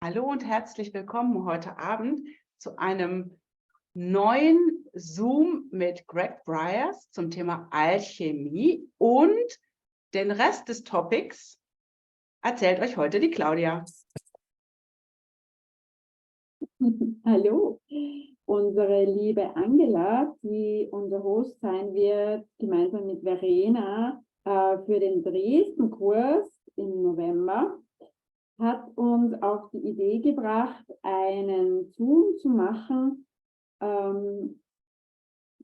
Hallo und herzlich willkommen heute Abend zu einem neuen Zoom mit Greg Bryers zum Thema Alchemie, und den Rest des Topics erzählt euch heute die Claudia. Hallo, unsere liebe Angela, die unser Host sein wird, gemeinsam mit Verena für den Dresden-Kurs im November, hat uns auf die Idee gebracht, einen Zoom zu machen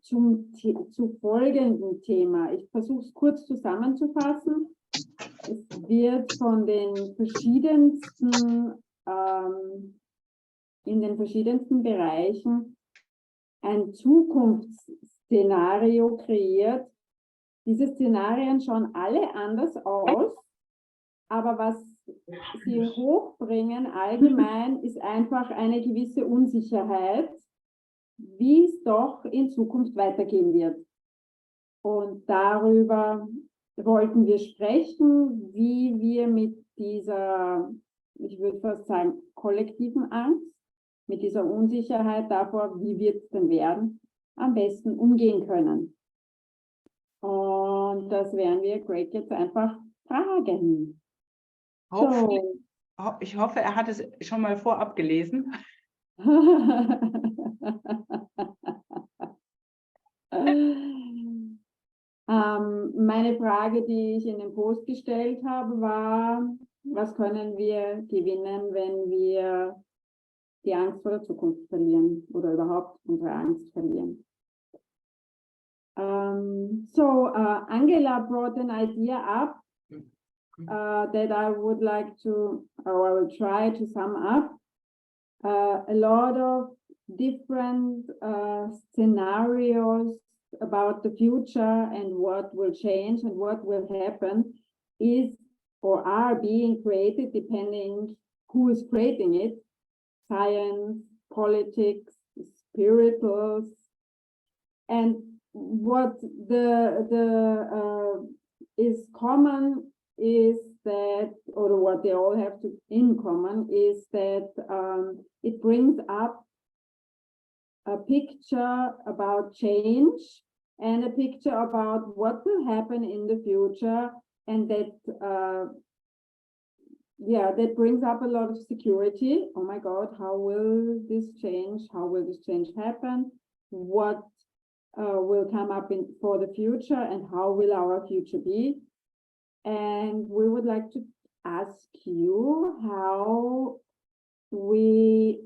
zu folgendem Thema. Ich versuche es kurz zusammenzufassen. Es wird von den verschiedensten in den verschiedensten Bereichen ein Zukunftsszenario kreiert. Diese Szenarien schauen alle anders aus, aber was sie hochbringen allgemein ist einfach eine gewisse Unsicherheit, wie es doch in Zukunft weitergehen wird. Und darüber wollten wir sprechen, wie wir mit dieser, ich würde fast sagen, kollektiven Angst, mit dieser Unsicherheit davor, wie wird es denn werden, am besten umgehen können. Und das werden wir Greg jetzt einfach fragen. So. Ich hoffe, er hat es schon mal vorab gelesen. Meine Frage, die ich in den Post gestellt habe, war, was können wir gewinnen, wenn wir die Angst vor der Zukunft verlieren oder überhaupt unsere Angst verlieren. Angela brought an idea up that I would like to, or I will try to sum up. A lot of different scenarios about the future and what will change and what will happen is or are being created depending who is creating it. Science, politics, spirituals, and what is common is that, or what they all have in common is that it brings up a picture about change and a picture about what will happen in the future, and that that brings up a lot of security. Oh my God, how will this change? How will this change happen? What will come up for the future, and how will our future be? And we would like to ask you how we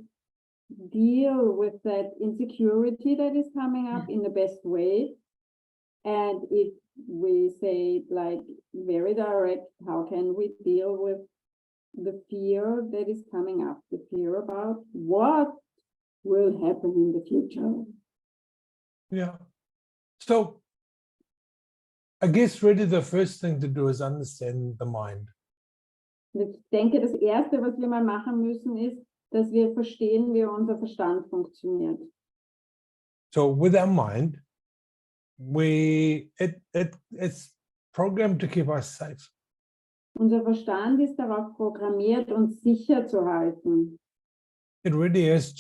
deal with that insecurity that is coming up in the best way. And if we say it like very direct, how can we deal with the fear that is coming up, the fear about what will happen in the future? Yeah. So I guess really the first thing to do is understand the mind. Ich denke, das Erste, was wir mal machen müssen, ist, dass wir verstehen, wie unser Verstand funktioniert. So with our mind, it's programmed to keep us safe. Unser Verstand ist darauf programmiert, uns sicher zu halten. It really is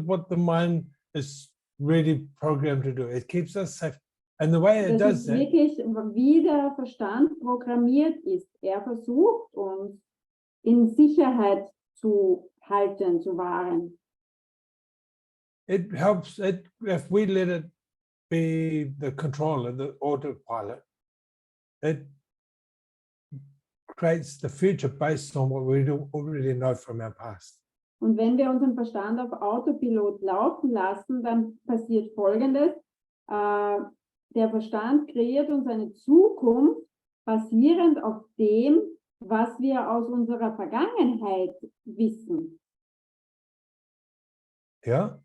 what the mind is really programmed to do. It keeps us safe. And the way it does that, wirklich, wie der Verstand programmiert ist. Er versucht, uns in Sicherheit zu halten, zu wahren. it helps it if we let it be the controller, the autopilot. It creates the future based on what we already know from our past. Und wenn wir unseren Verstand auf Autopilot laufen lassen, dann passiert Folgendes. Der Verstand kreiert uns eine Zukunft basierend auf dem, was wir aus unserer Vergangenheit wissen. Yeah.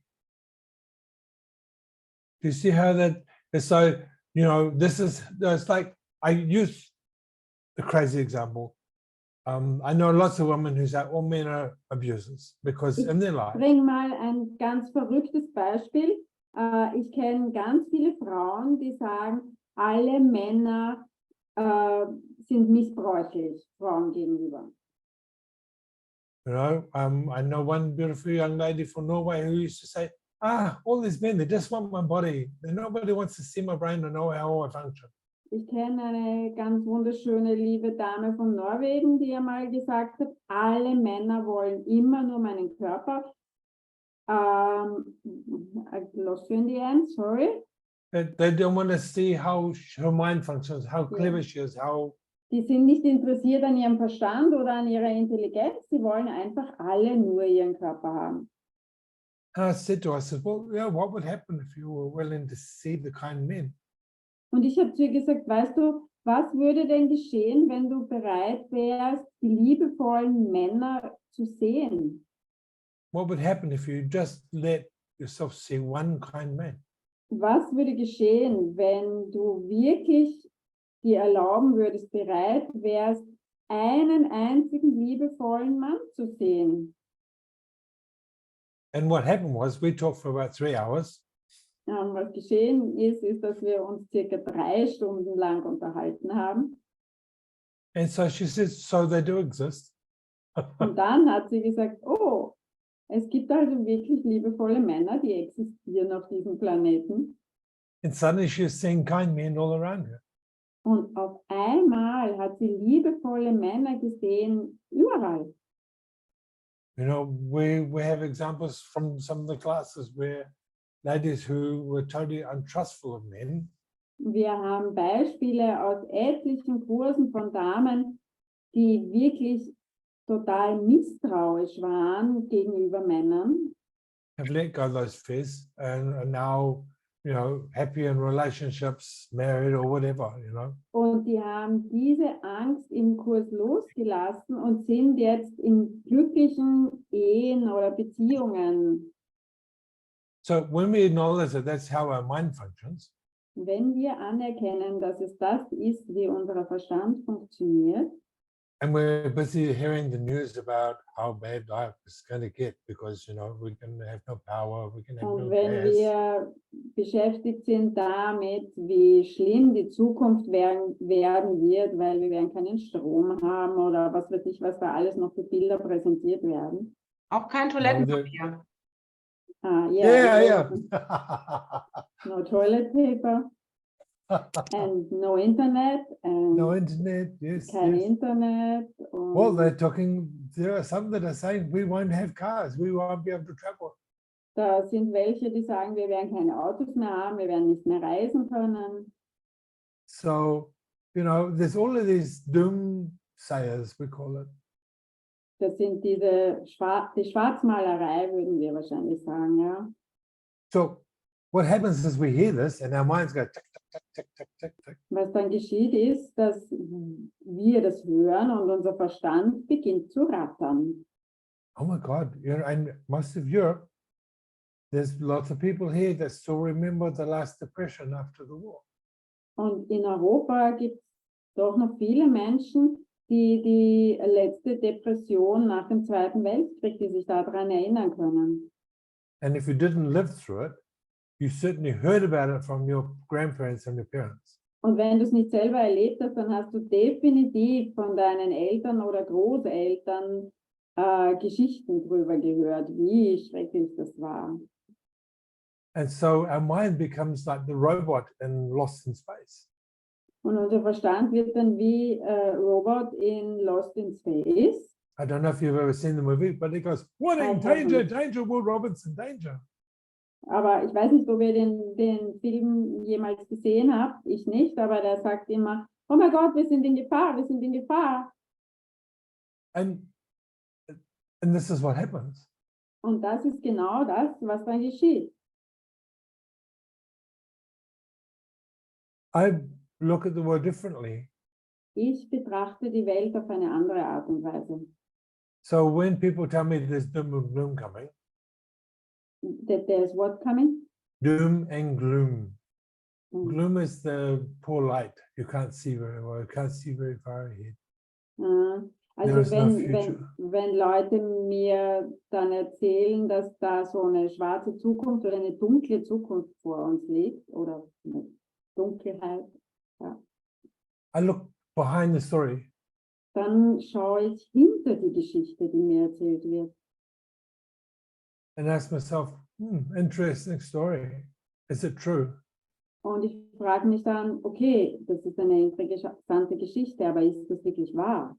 Do you see how that is? So, it's like, I use the crazy example. I know lots of women who say all men are abusers because in their life. Bring mal ein ganz verrücktes Beispiel. Ich kenne ganz viele Frauen, die sagen, alle Männer sind missbräuchlich Frauen gegenüber. You know, I know one beautiful young lady from Norway who used to say, all these men, they just want my body. Nobody wants to see my brain or know how I function. Ich kenne eine ganz wunderschöne, liebe Dame von Norwegen, die einmal gesagt hat, alle Männer wollen immer nur meinen Körper. I lost you in the end, sorry. They don't want to see how her mind functions, how clever she is, how. Die sind nicht interessiert an ihrem Verstand oder an ihrer Intelligenz, sie wollen einfach alle nur ihren Körper haben. And I said to her, I said, well, yeah, what would happen if you were willing to see the kind men? Und ich habe zu ihr gesagt, weißt du, was würde denn geschehen, wenn du bereit wärst, die liebevollen Männer zu sehen? What would happen if you just let yourself see one kind man? Was würde geschehen, wenn du wirklich dir erlauben würdest, bereit wärst, einen einzigen liebevollen Mann zu sehen? And what happened was we talked for about 3 hours. Was geschehen ist, dass wir uns circa 3 Stunden lang unterhalten haben. And so she says, so they do exist. Und dann hat sie gesagt, oh, es gibt also wirklich liebevolle Männer, die existieren auf diesem Planeten. And suddenly she was seeing kind men all around her. Und auf einmal hat sie liebevolle Männer gesehen, überall. You know, we have examples from some of the classes where ladies who were totally untrustful of men. Wir haben Beispiele aus etlichen Kursen von Damen, die wirklich total misstrauisch waren gegenüber Männern. Have let go those fears and are now, you know, happy in relationships, married or whatever, you know. Und die haben diese Angst im Kurs losgelassen und sind jetzt in glücklichen Ehen oder Beziehungen. So when we acknowledge that that's how our mind functions, Wenn wir anerkennen, dass es das ist, wie unser Verstand funktioniert, and we're busy hearing the news about how bad life is going to get because, you know, we're going to have no power, we're going to have und no wenn gas. wir beschäftigt sind damit, wie schlimm die Zukunft werden wird, weil wir werden keinen Strom haben oder was weiß ich, was da alles noch für Bilder präsentiert werden. Auch kein Toilettenpapier. Yeah. No toilet paper and no internet and No internet, yes. kein Yes. Internet. Well, there are some that are saying we won't have cars, we won't be able to travel. Da sind welche, die sagen, wir werden keine Autos mehr haben, wir werden nicht mehr reisen können. So, you know, there's all of these doomsayers, we call it. Das sind die Schwarzmalerei, würden wir wahrscheinlich sagen, ja. So what happens is we hear this and our minds go tick, tick, tick, tick, tick, tick, tick. Was dann geschieht ist, dass wir das hören und unser Verstand beginnt zu rattern. Oh my God, you know, and most of Europe, there's lots of people here that still remember the last depression after the war. Und in Europa gibt es doch noch viele Menschen, die die letzte Depression nach dem Zweiten Weltkrieg, die sich daran erinnern können. And if you didn't live through it, you certainly heard about it from your grandparents and your parents. Und wenn du es nicht selber erlebt hast, dann hast du definitiv von deinen Eltern oder Großeltern Geschichten drüber gehört, wie schrecklich das war. And so our mind becomes like the robot in Lost in Space. Und unser Verstand wird dann wie Robot in Lost in Space. I don't know if you've ever seen the movie, but it goes, warning, danger, danger, Will Robinson, danger. Aber ich weiß nicht, ob ihr den Film jemals gesehen habt. Ich nicht, aber der sagt immer, oh mein Gott, wir sind in Gefahr, wir sind in Gefahr. And this is what happens. Und das ist genau das, was dann geschieht. I look at the world differently. Ich betrachte die Welt auf eine andere Art und Weise. So when people tell me there's doom and gloom coming, That there's what coming? doom and gloom. Mm. Gloom is the poor light. You can't see very well. You can't see very far ahead. Also There is no future. wenn Leute mir dann erzählen, dass da so eine schwarze Zukunft oder eine dunkle Zukunft vor uns liegt oder eine Dunkelheit. Ja. I look behind the story. dann schaue ich hinter die Geschichte, die mir erzählt wird. And ask myself, interesting story. Is it true? Und ich frage mich dann, okay, das ist eine interessante Geschichte, aber ist das wirklich wahr?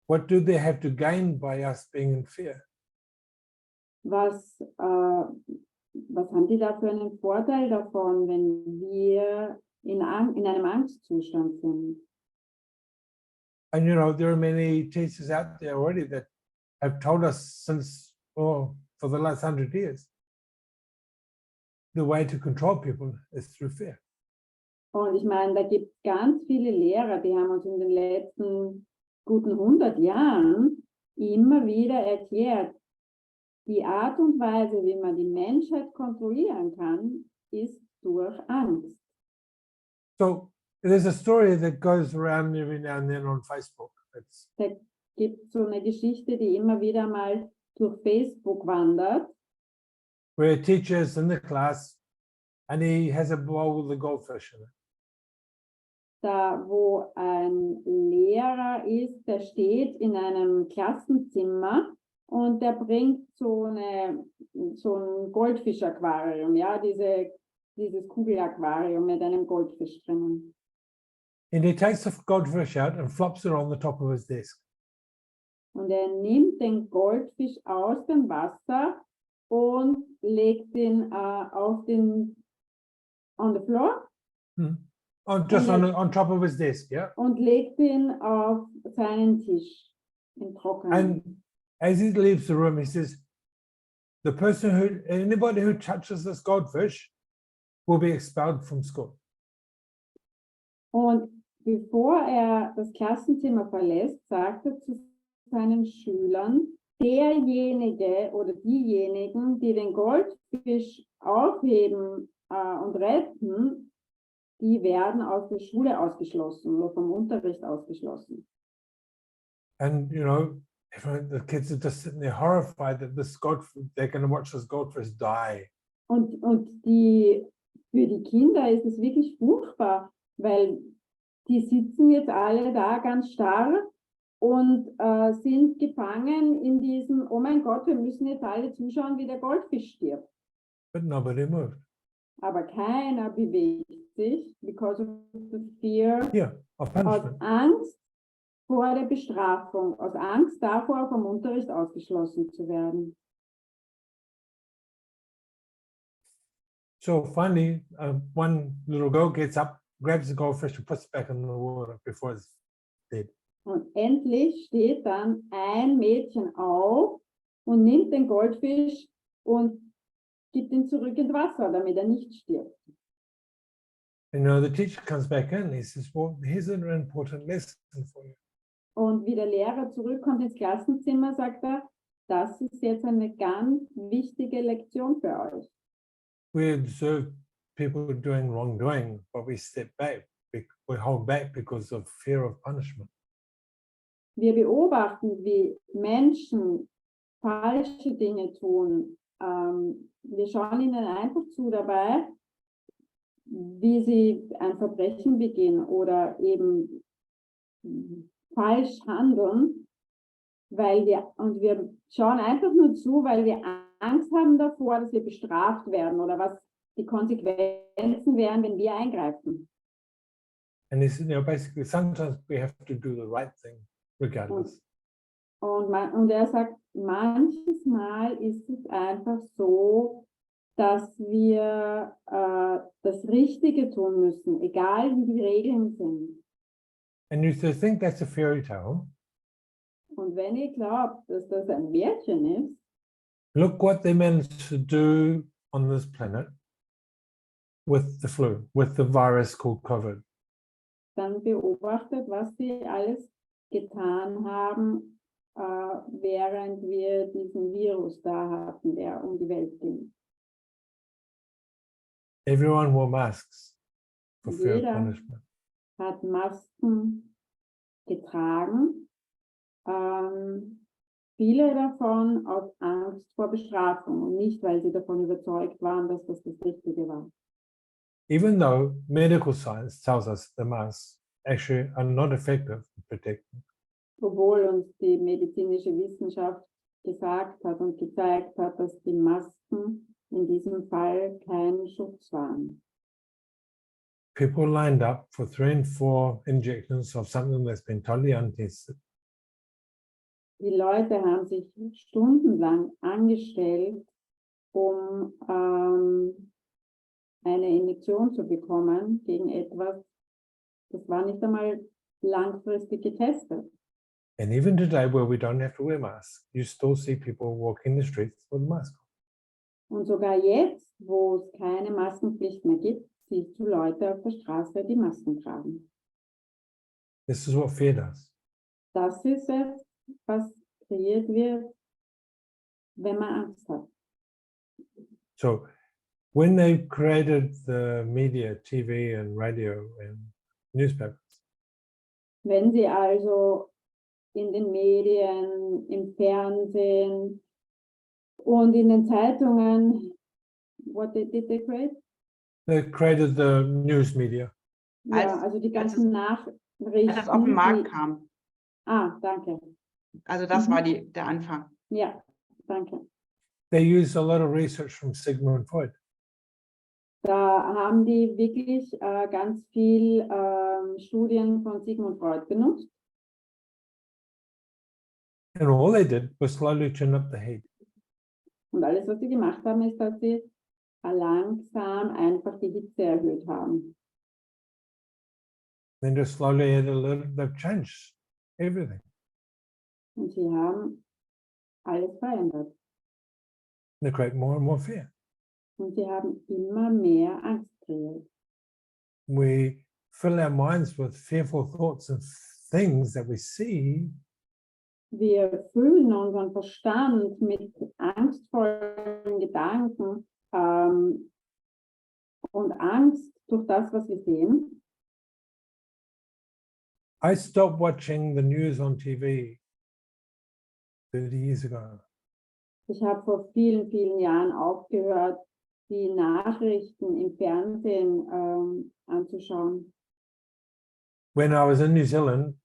What do they have to gain by us being in fear? Was haben die da für einen Vorteil davon, wenn wir in einem Angstzustand sind? And there are many teachers out there already that have told us since, for the last 100 years, the way to control people is through fear. Und ich meine, da gibt es ganz viele Lehrer, die haben uns in den letzten guten 100 Jahren immer wieder erklärt, die Art und Weise, wie man die Menschheit kontrollieren kann, ist durch Angst. So there's a story that goes around every now and then on Facebook. Da gibt es so eine Geschichte, die immer wieder mal durch Facebook wandert, Where a teacher is in the class and he has a bowl with a goldfish in it. da wo ein Lehrer ist, der steht in einem Klassenzimmer und der bringt so ein Goldfisch-Aquarium, ja, dieses Kugelaquarium mit einem Goldfisch drinnen. And he takes the goldfish out and flops it on the top of his desk. Und er nimmt den Goldfisch aus dem Wasser und legt ihn on the floor Just on top of his desk, yeah. und legt ihn auf seinen Tisch im Trockenen. And as he leaves the room, he says, anybody who touches this goldfish will be expelled from school. Und bevor er das Klassenzimmer verlässt, sagt er zu seinen Schülern, derjenige oder diejenigen, die den Goldfisch aufheben und retten, die werden aus der Schule ausgeschlossen oder vom Unterricht ausgeschlossen. And the kids are just sitting there horrified that they're going to watch this goldfish die. Und für die Kinder ist es wirklich furchtbar, weil die sitzen jetzt alle da ganz starr und sind gefangen in diesem, oh mein Gott, wir müssen jetzt alle zuschauen, wie der Goldfisch stirbt. But nobody moved. Aber keiner bewegt sich, because of the fear, Of aus punishment. Angst vor der Bestrafung, aus Angst davor, vom Unterricht ausgeschlossen zu werden. So finally, one little girl gets up, grabs the goldfish and puts it back in the water before it's dead. Und endlich steht dann ein Mädchen auf und nimmt den Goldfisch und gibt ihn zurück ins Wasser, damit er nicht stirbt. The teacher comes back in and he says, well, here's an important lesson for you. Und wie der Lehrer zurückkommt ins Klassenzimmer, sagt er, das ist jetzt eine ganz wichtige Lektion für euch. We observe people doing wrongdoing, but we step back. We hold back because of fear of punishment. Wir beobachten, wie Menschen falsche Dinge tun. Wir schauen ihnen einfach zu dabei, wie sie ein Verbrechen begehen oder eben falsch handeln, wir schauen einfach nur zu, weil wir Angst haben davor, dass wir bestraft werden oder was die Konsequenzen wären, wenn wir eingreifen. And he said, basically, sometimes we have to do the right thing regardless. Und er sagt, manches Mal ist es einfach so, dass wir das Richtige tun müssen, egal wie die Regeln sind. And you think that's a fairy tale. Und wenn ihr glaubt, dass das ein Märchen ist, Look what they managed to do on this planet with the flu, with the virus called COVID. dann beobachtet, was sie alles getan haben, während wir diesen Virus da hatten, der um die Welt ging. Everyone wore masks for fear of Jeder punishment. hat Masken getragen, viele davon aus Angst vor Bestrafung und nicht, weil sie davon überzeugt waren, dass das Richtige war. Even though medical science tells us the masks actually are not effective in protecting. Obwohl uns die medizinische Wissenschaft gesagt hat und gezeigt hat, dass die Masken in diesem Fall kein Schutz waren. People lined up for 3 and 4 injections of something that's been totally untested. Die Leute haben sich stundenlang angestellt, um eine Injektion zu bekommen gegen etwas, das war nicht einmal langfristig getestet. And even today, where we don't have to wear masks, you still see people walking the streets with a mask on. Und sogar jetzt, wo es keine Maskenpflicht mehr gibt, siehst du Leute auf der Straße, die Masken tragen. This is what fear does. Das ist es, was kreiert wird, wenn man Angst hat. So when they created the media, TV and radio and newspapers, Wenn sie also in den Medien, im Fernsehen und in den Zeitungen, what did they create? they created the news media. Ja, also die ganzen Nachrichten. Als es auf den Markt kam. Danke. Also das war der Anfang. Ja, danke. They used a lot of research from Sigmund Freud. Da haben die wirklich ganz viel Studien von Sigmund Freud benutzt. And all they did was slowly turn up the heat. Und alles, was sie gemacht haben, ist, dass sie langsam einfach die Hitze erhöht haben. Then just slowly add a little, they've changed everything. Und sie haben alles verändert. They create more and more fear. Und sie haben immer mehr Angst kreiert. We fill our minds with fearful thoughts and things that we see, Wir füllen unseren Verstand mit angstvollen Gedanken und Angst durch das, was wir sehen. I stopped watching the news on TV 30 years ago. Ich habe vor vielen, vielen Jahren aufgehört, die Nachrichten im Fernsehen anzuschauen. When I was in New Zealand,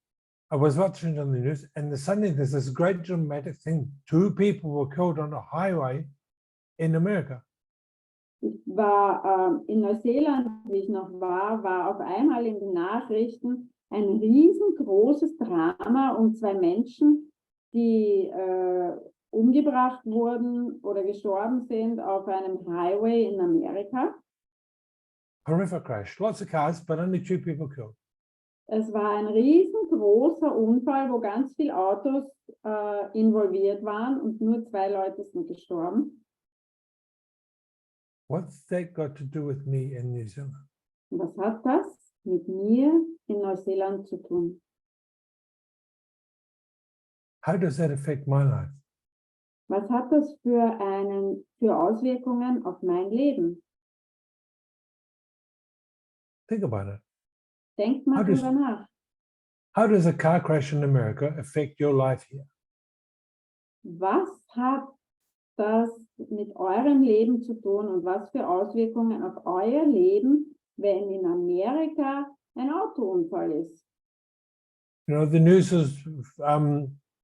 I was watching on the news, and suddenly there's this great dramatic thing. 2 people were killed on a highway in America. Ich war in Neuseeland, wie ich noch war auf einmal in den Nachrichten ein riesengroßes Drama um 2 Menschen, die umgebracht wurden oder gestorben sind auf einem Highway in Amerika. Horrific crash, lots of cars, but only 2 people killed. Es war ein riesengroßer Unfall, wo ganz viele Autos involviert waren und nur 2 Leute sind gestorben. What's that got to do with me in New Zealand? Und was hat das mit mir in Neuseeland zu tun? How does that affect my life? Was hat das für Auswirkungen auf mein Leben? Think about it. Denkt mal drüber nach. How does a car crash in America affect your life here? Was hat das mit eurem Leben zu tun und was für Auswirkungen auf euer Leben, wenn in Amerika ein Autounfall ist? You know, the news is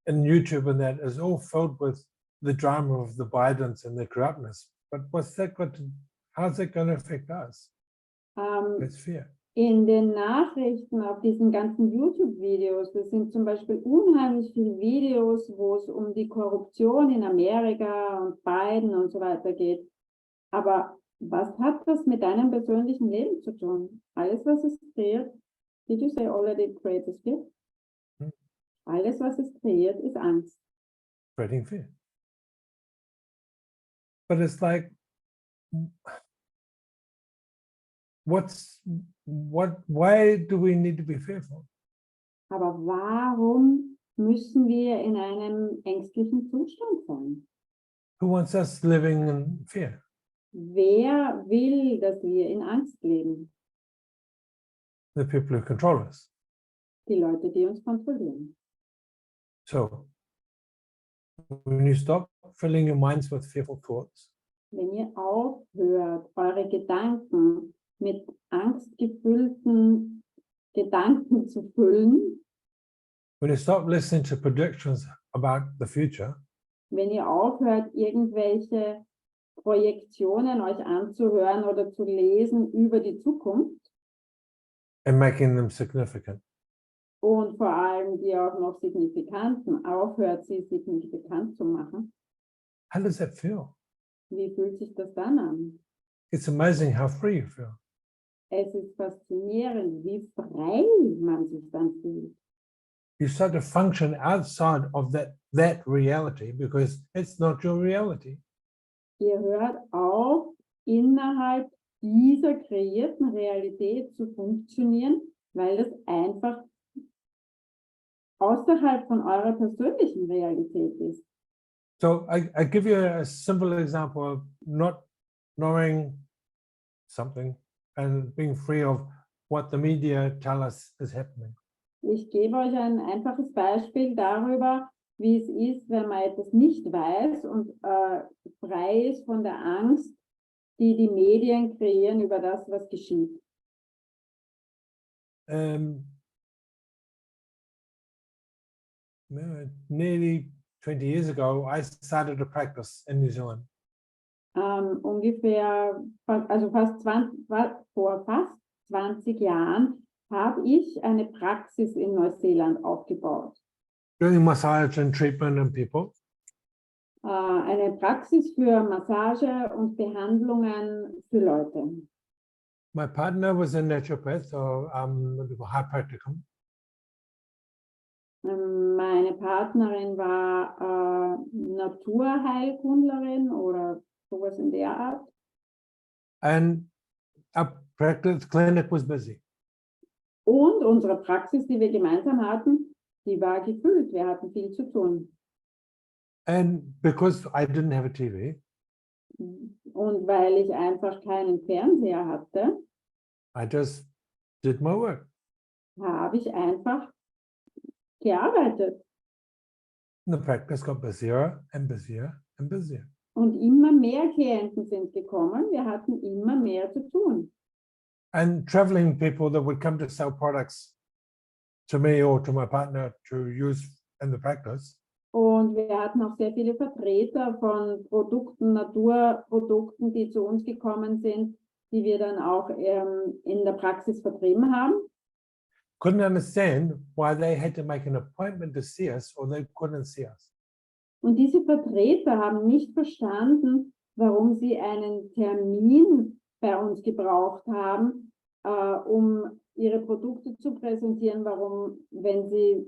in YouTube and that is all filled with the drama of the Bidens and their corruptness. But how's that going to affect us? That's fear. In den Nachrichten, auf diesen ganzen YouTube-Videos, das sind zum Beispiel unheimlich viele Videos, wo es um die Korruption in Amerika und Biden und so weiter geht. Aber was hat das mit deinem persönlichen Leben zu tun? Alles, was es kreiert, did you say already creates fear? Alles, was es kreiert, ist Angst. Spreading fear. But it's like, why do we need to be fearful? Aber warum müssen wir in einem ängstlichen Zustand sein? Who wants us living in fear? Wer will, dass wir in Angst leben? The people who control us. Die Leute, die uns kontrollieren. So, when you stop filling your minds with fearful thoughts, Wenn ihr aufhört, eure Gedanken mit angstgefüllten Gedanken zu füllen, when you stop listening to predictions about the future, wenn ihr aufhört, irgendwelche Projektionen euch anzuhören oder zu lesen über die Zukunft and making them significant. und vor allem die auch noch signifikanten, aufhört, sie signifikant zu machen, How does that feel? wie fühlt sich das dann an? It's amazing how free you feel. Es ist faszinierend, wie frei man sich dann fühlt. You start to function outside of that reality because it's not your reality. Ihr hört auf, innerhalb dieser kreierten Realität zu funktionieren, weil das einfach außerhalb von eurer persönlichen Realität ist. So I give you a simple example of not knowing something and being free of what the media tell us is happening. Ich gebe euch ein einfaches Beispiel darüber, wie es ist, wenn man etwas nicht weiß und frei ist von der Angst, die die Medien kreieren über das, was geschieht. Nearly 20 years ago, I started to practice in New Zealand. Vor fast 20 Jahren habe ich eine Praxis in Neuseeland aufgebaut. Doing massage and treatment on people. Eine Praxis für Massage und Behandlungen für Leute. My partner was a naturopath, or Heilpraktikum. Meine Partnerin war Naturheilkundlerin oder sowas in der Art. And our practice clinic was busy. Und unsere Praxis, die wir gemeinsam hatten, die war gefüllt. Wir hatten viel zu tun. And because I didn't have a TV, Und weil ich einfach keinen Fernseher hatte, I just did my work. habe ich einfach gearbeitet. And the practice got busier and busier and busier. Und immer mehr Klienten sind gekommen. Wir hatten immer mehr zu tun. And traveling people that would come to sell products to me or to my partner to use in the practice. Und wir hatten auch sehr viele Vertreter von Produkten, Naturprodukten, die zu uns gekommen sind, die wir dann auch in der Praxis vertrieben haben. Couldn't understand why they had to make an appointment to see us or they couldn't see us. Und diese Vertreter haben nicht verstanden, warum sie einen Termin bei uns gebraucht haben, um ihre Produkte zu präsentieren, warum, wenn sie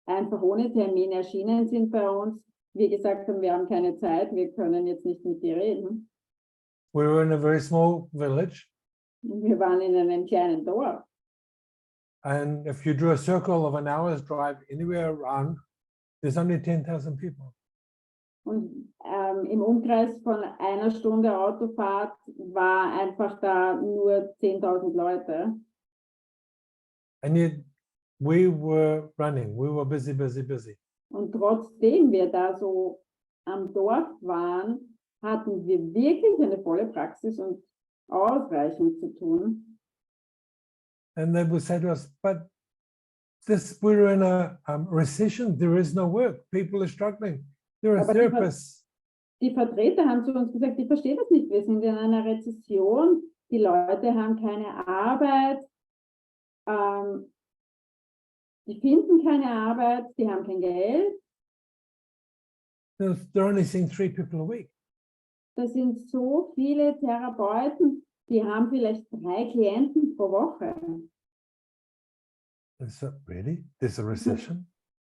einfach ohne Termin erschienen sind bei uns, wir gesagt haben, wir haben keine Zeit, wir können jetzt nicht mit dir reden. We were in a very small village. Wir waren in einem kleinen Dorf. And if you drew a circle of an hour's drive anywhere around, there's only 10,000 people. Und im Umkreis von einer Stunde Autofahrt war einfach da nur 10.000 Leute. And yet we were running, we were busy, busy, busy. Und trotzdem wir da so am Dorf waren, hatten wir wirklich eine volle Praxis und ausreichend zu tun. And they would say to us, but we're in a recession, there is no work, people are struggling, there are Aber therapists. Die Vertreter haben zu uns gesagt, ich verstehe das nicht, wir sind in einer Rezession, die Leute haben keine Arbeit, die finden keine Arbeit, die haben kein Geld. They're only seeing 3 people a week. Das sind so viele Therapeuten, die haben vielleicht 3 Klienten pro Woche. And so, really? There's a recession?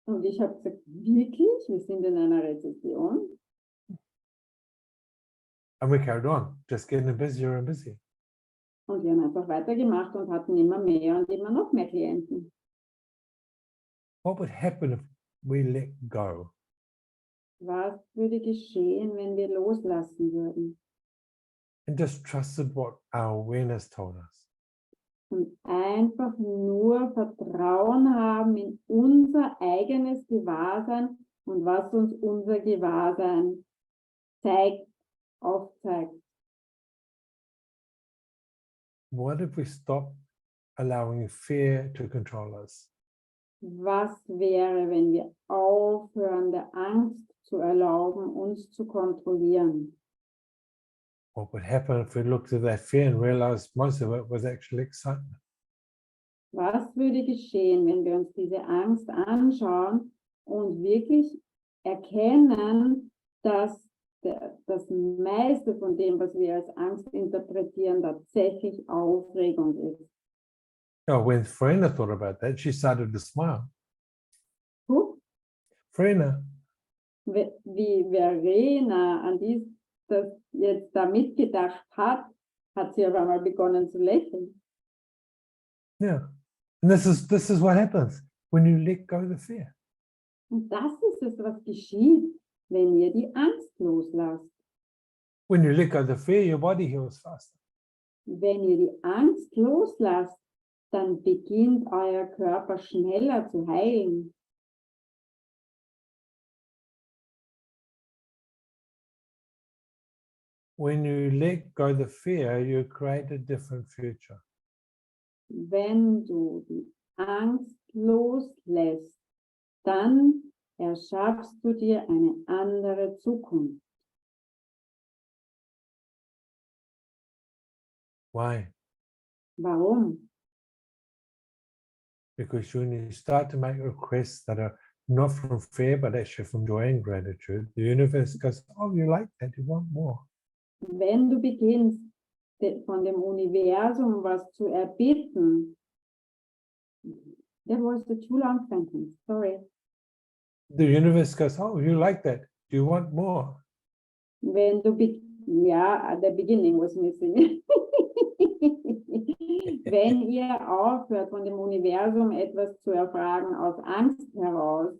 Und ich habe gesagt, wirklich? Wir sind in einer Rezession? And we carried on, just getting busier and busier. Und wir haben einfach weitergemacht und hatten immer mehr und immer noch mehr Klienten. What would happen if we let go? Was würde geschehen, wenn wir loslassen würden? And just trusted what our awareness told us. Und einfach nur Vertrauen haben in unser eigenes Gewahrsein und was uns unser Gewahrsein zeigt, aufzeigt. What if we stop allowing fear to control us? Was wäre, wenn wir aufhören, der Angst zu erlauben, uns zu kontrollieren? What would happen if we looked at that fear and realized most of it was actually excitement? Was würde geschehen, wenn wir uns diese Angst anschauen und wirklich erkennen, dass das meiste von dem, was wir als Angst interpretieren, tatsächlich Aufregung ist? Oh, when Verena thought about that, she started to smile. Who? Verena, Wie Verena an das jetzt da mitgedacht hat, hat sie auf einmal begonnen zu lächeln. yeah. And this is what happens when you let go of the fear. Und das ist es, was geschieht, wenn ihr die Angst loslasst. When you let go of the fear, your body heals faster. Wenn ihr die Angst loslasst, dann beginnt euer Körper schneller zu heilen. When you let go of the fear, you create a different future. Wenn du die Angst loslässt, dann erschaffst du dir eine andere Zukunft. Why? Warum? Because when you start to make requests that are not from fear, but actually from joy and gratitude, the universe goes, oh, you like that, you want more. Wenn du beginnst, von dem Universum was zu erbitten. That was the too long sentence, sorry. The universe goes, oh, you like that, do you want more? Wenn du, ja, the beginning was missing. Wenn ihr aufhört, von dem Universum etwas zu erfragen aus Angst heraus,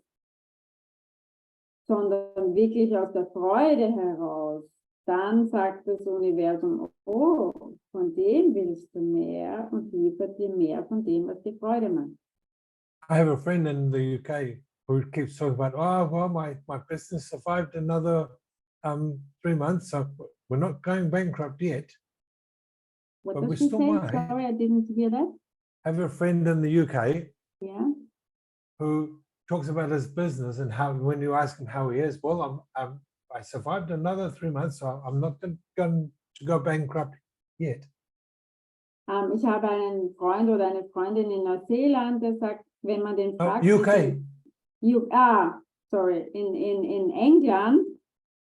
sondern wirklich aus der Freude heraus, dann sagt das Universum, oh, von dem willst du mehr und liefert dir mehr von dem, was dir Freude macht. I have a friend in the UK who keeps talking about, oh, well, my business survived another 3 months, so we're not going bankrupt yet. What But does we she still say? might. Sorry, I didn't hear that. I have a friend in the UK Yeah. who talks about his business and how, when you ask him how he is, well, I survived another 3 months, so I'm not going to go bankrupt yet. Ich habe einen Freund oder eine Freundin in Neuseeland, der sagt, wenn man den fragt, UK. Sorry, in England,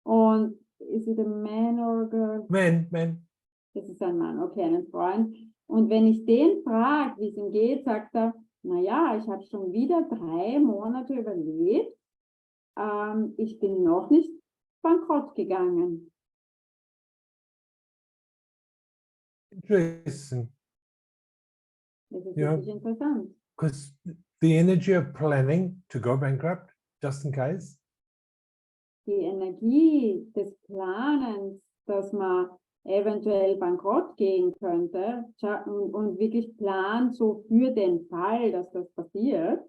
und is it a man or a girl? Man. Das ist ein Mann, okay, einen Freund. Und wenn ich den frage, wie es ihm geht, sagt er, naja, ich habe schon wieder 3 Monate überlebt. Ich bin noch nicht bankrott gegangen. Interesting. Das ist Ja. wirklich interessant. Because the energy of planning to go bankrupt, just in case, Die Energie des Planens, dass man eventuell bankrott gehen könnte und wirklich plant so für den Fall, dass das passiert.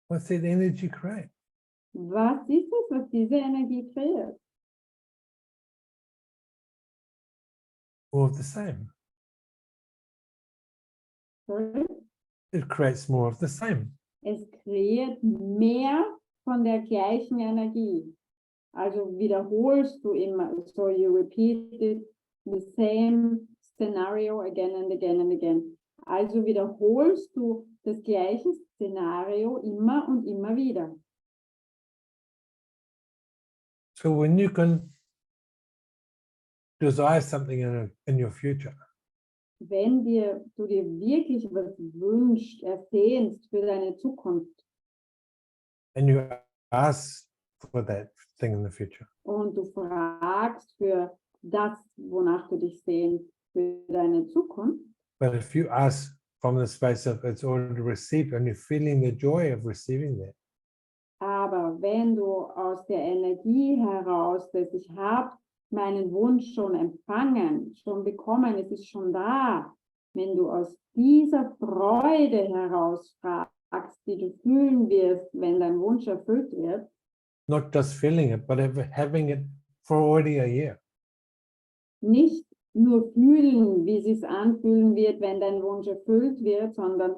what's that energy create? Was ist es, was diese Energie kreiert? More of the same. Sorry? It creates more of the same. Es kreiert mehr von der gleichen Energie. Also wiederholst du immer, so you repeat it, the same scenario again and again and again. Also wiederholst du das gleiche Szenario immer und immer wieder. So when you can desire something in your future, Wenn du dir wirklich was wünschst, ersehnst für deine Zukunft and you ask for that thing in the future, und du fragst für das, wonach du dich sehnst, für deine Zukunft, but if you ask from the space of it's already received and you're feeling the joy of receiving that, aber wenn du aus der Energie heraus, dass ich habe meinen Wunsch schon empfangen, schon bekommen, es ist schon da, wenn du aus dieser Freude heraus fragst, die du fühlen wirst, wenn dein Wunsch erfüllt wird, not just feeling it, but having it for already a year. nicht nur fühlen, wie es sich anfühlen wird, wenn dein Wunsch erfüllt wird, sondern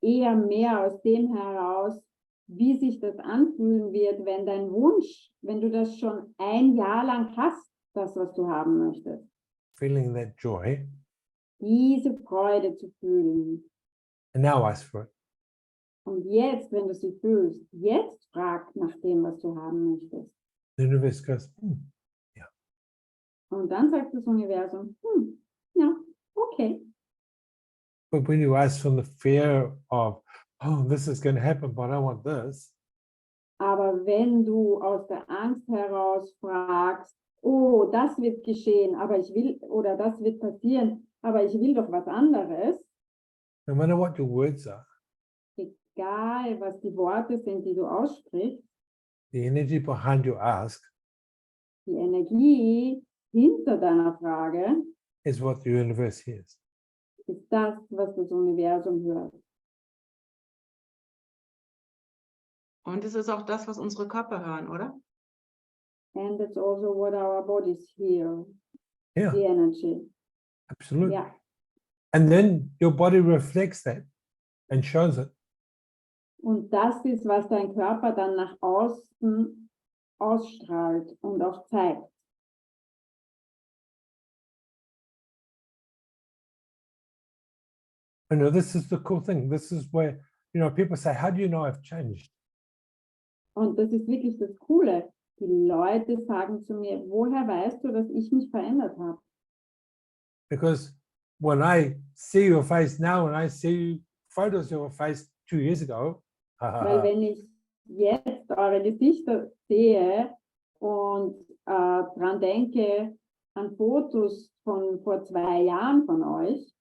eher mehr aus dem heraus, wie sich das anfühlen wird, wenn dein Wunsch, wenn du das schon ein Jahr lang hast, das, was du haben möchtest, feeling that joy, diese Freude zu fühlen. and now ask for it. Und jetzt, wenn du sie fühlst, jetzt frag nach dem, was du haben möchtest. The universe goes, Und dann sagt das Universum, ja, okay. but when you ask from the fear of, oh, this is going to happen, but I want this, Aber wenn du aus der Angst heraus fragst, oh, das wird geschehen, aber ich will, oder das wird passieren, aber ich will doch was anderes, no matter what your words are, egal was die Worte sind, die du aussprichst, the energy behind your ask die Energie hinter deiner Frage is what the universe hears. ist das, was das Universum hört. Und es ist auch das, was unsere Körper hören, oder? And it's also what our bodies hear, Yeah, the energy. absolutely. Ja. And then your body reflects that and shows it. Und das ist, was dein Körper dann nach außen ausstrahlt und auch zeigt. You know, this is the cool thing. This is where, you know, people say, how do you know I've changed? Und das ist wirklich das Coole. Die Leute sagen zu mir, woher weißt du, dass ich mich verändert habe? Because when I see your face now and I see photos of your face 2 years ago, Weil wenn ich jetzt eure Gesichter sehe und dran denke an Fotos von vor 2 Jahren von euch,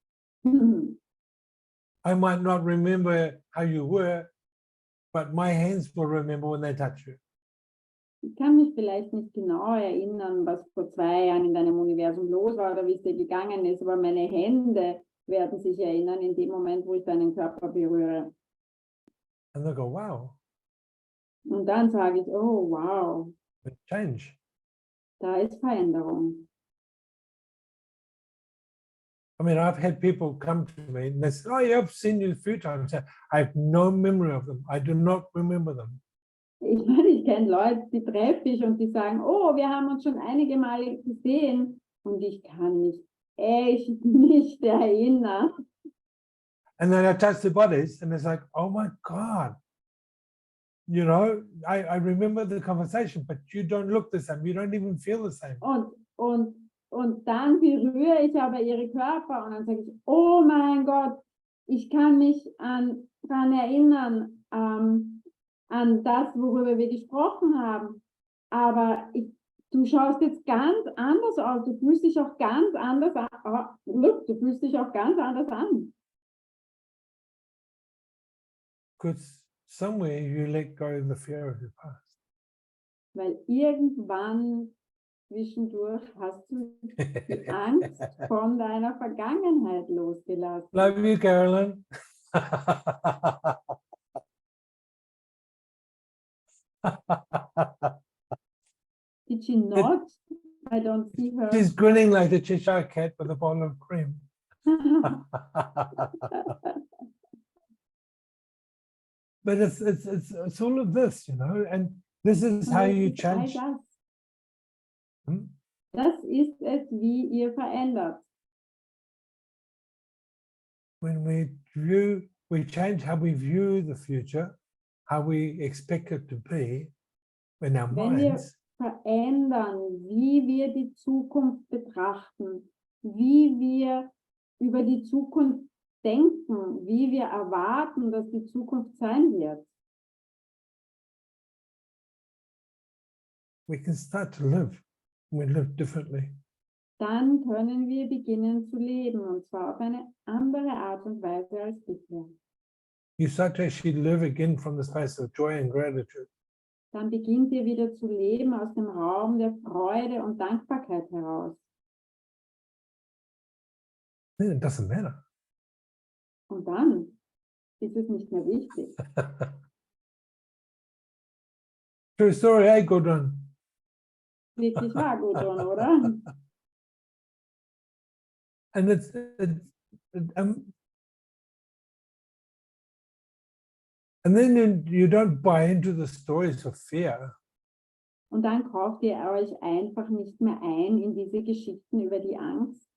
I might not remember how you were, but my hands will remember when they touch you. ich kann mich vielleicht nicht genau erinnern, was vor 2 Jahren in deinem Universum los war oder wie es dir gegangen ist, aber meine Hände werden sich erinnern in dem Moment, wo ich deinen Körper berühre. And they'll go, wow, Und dann sage ich, oh wow, it changed. da ist Veränderung. I mean, I've had people come to me and they say, oh, yeah, I've seen you a few times. I have no memory of them. I do not remember them. Ich meine, ich kenne Leute, die treffe ich und die sagen, oh, wir haben uns schon einige Male gesehen und ich kann mich echt nicht erinnern. And then I touch their bodies and it's like, oh my God. You know, I remember the conversation, but you don't look the same. You don't even feel the same. Und dann berühre ich aber ihre Körper und dann sage ich, oh mein Gott, ich kann mich daran erinnern, an das, worüber wir gesprochen haben. Aber du schaust jetzt ganz anders aus, du fühlst dich auch ganz anders an. Du fühlst dich auch ganz anders an. Because somewhere you let go of the fear of your past. Weil irgendwann zwischendurch hast du die Angst von deiner Vergangenheit losgelassen. Love you, Carolyn. Did she not? I don't see her. She's grinning like the Cheshire cat with a bowl of cream. But it's all of this, you know, and this is how you change. All das. Hmm? Das ist es, wie ihr verändert. When we change how we view the future, how we expect it to be in our Wenn wir minds, verändern, wie wir die Zukunft betrachten, wie wir über die Zukunft denken, wie wir erwarten, dass die Zukunft sein wird, we can start to live. We live differently. dann können wir beginnen zu leben, und zwar auf eine andere Art und Weise als bisher. You start to actually live again from the space of joy and gratitude. Dann beginnt ihr wieder zu leben aus dem Raum der Freude und Dankbarkeit heraus. Then it doesn't matter. Und dann ist es nicht mehr wichtig. True story, hey, good one. Wirklich wahr, Gudrun, oder? and and then you don't buy into the stories of fear. Und dann kauft ihr euch einfach nicht mehr ein in diese Geschichten über die Angst.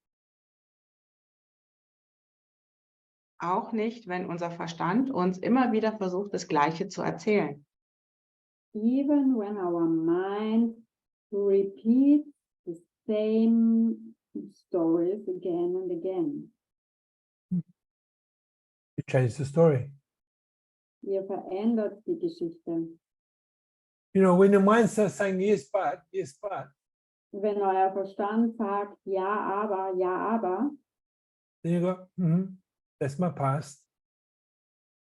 Auch nicht, wenn unser Verstand uns immer wieder versucht, das Gleiche zu erzählen. Even when our mind repeats the same stories again and again. You change the story. Ihr verändert die Geschichte. You know, when your mind starts saying yes, but, Wenn euer Verstand sagt, ja, aber, then you go, that's my past.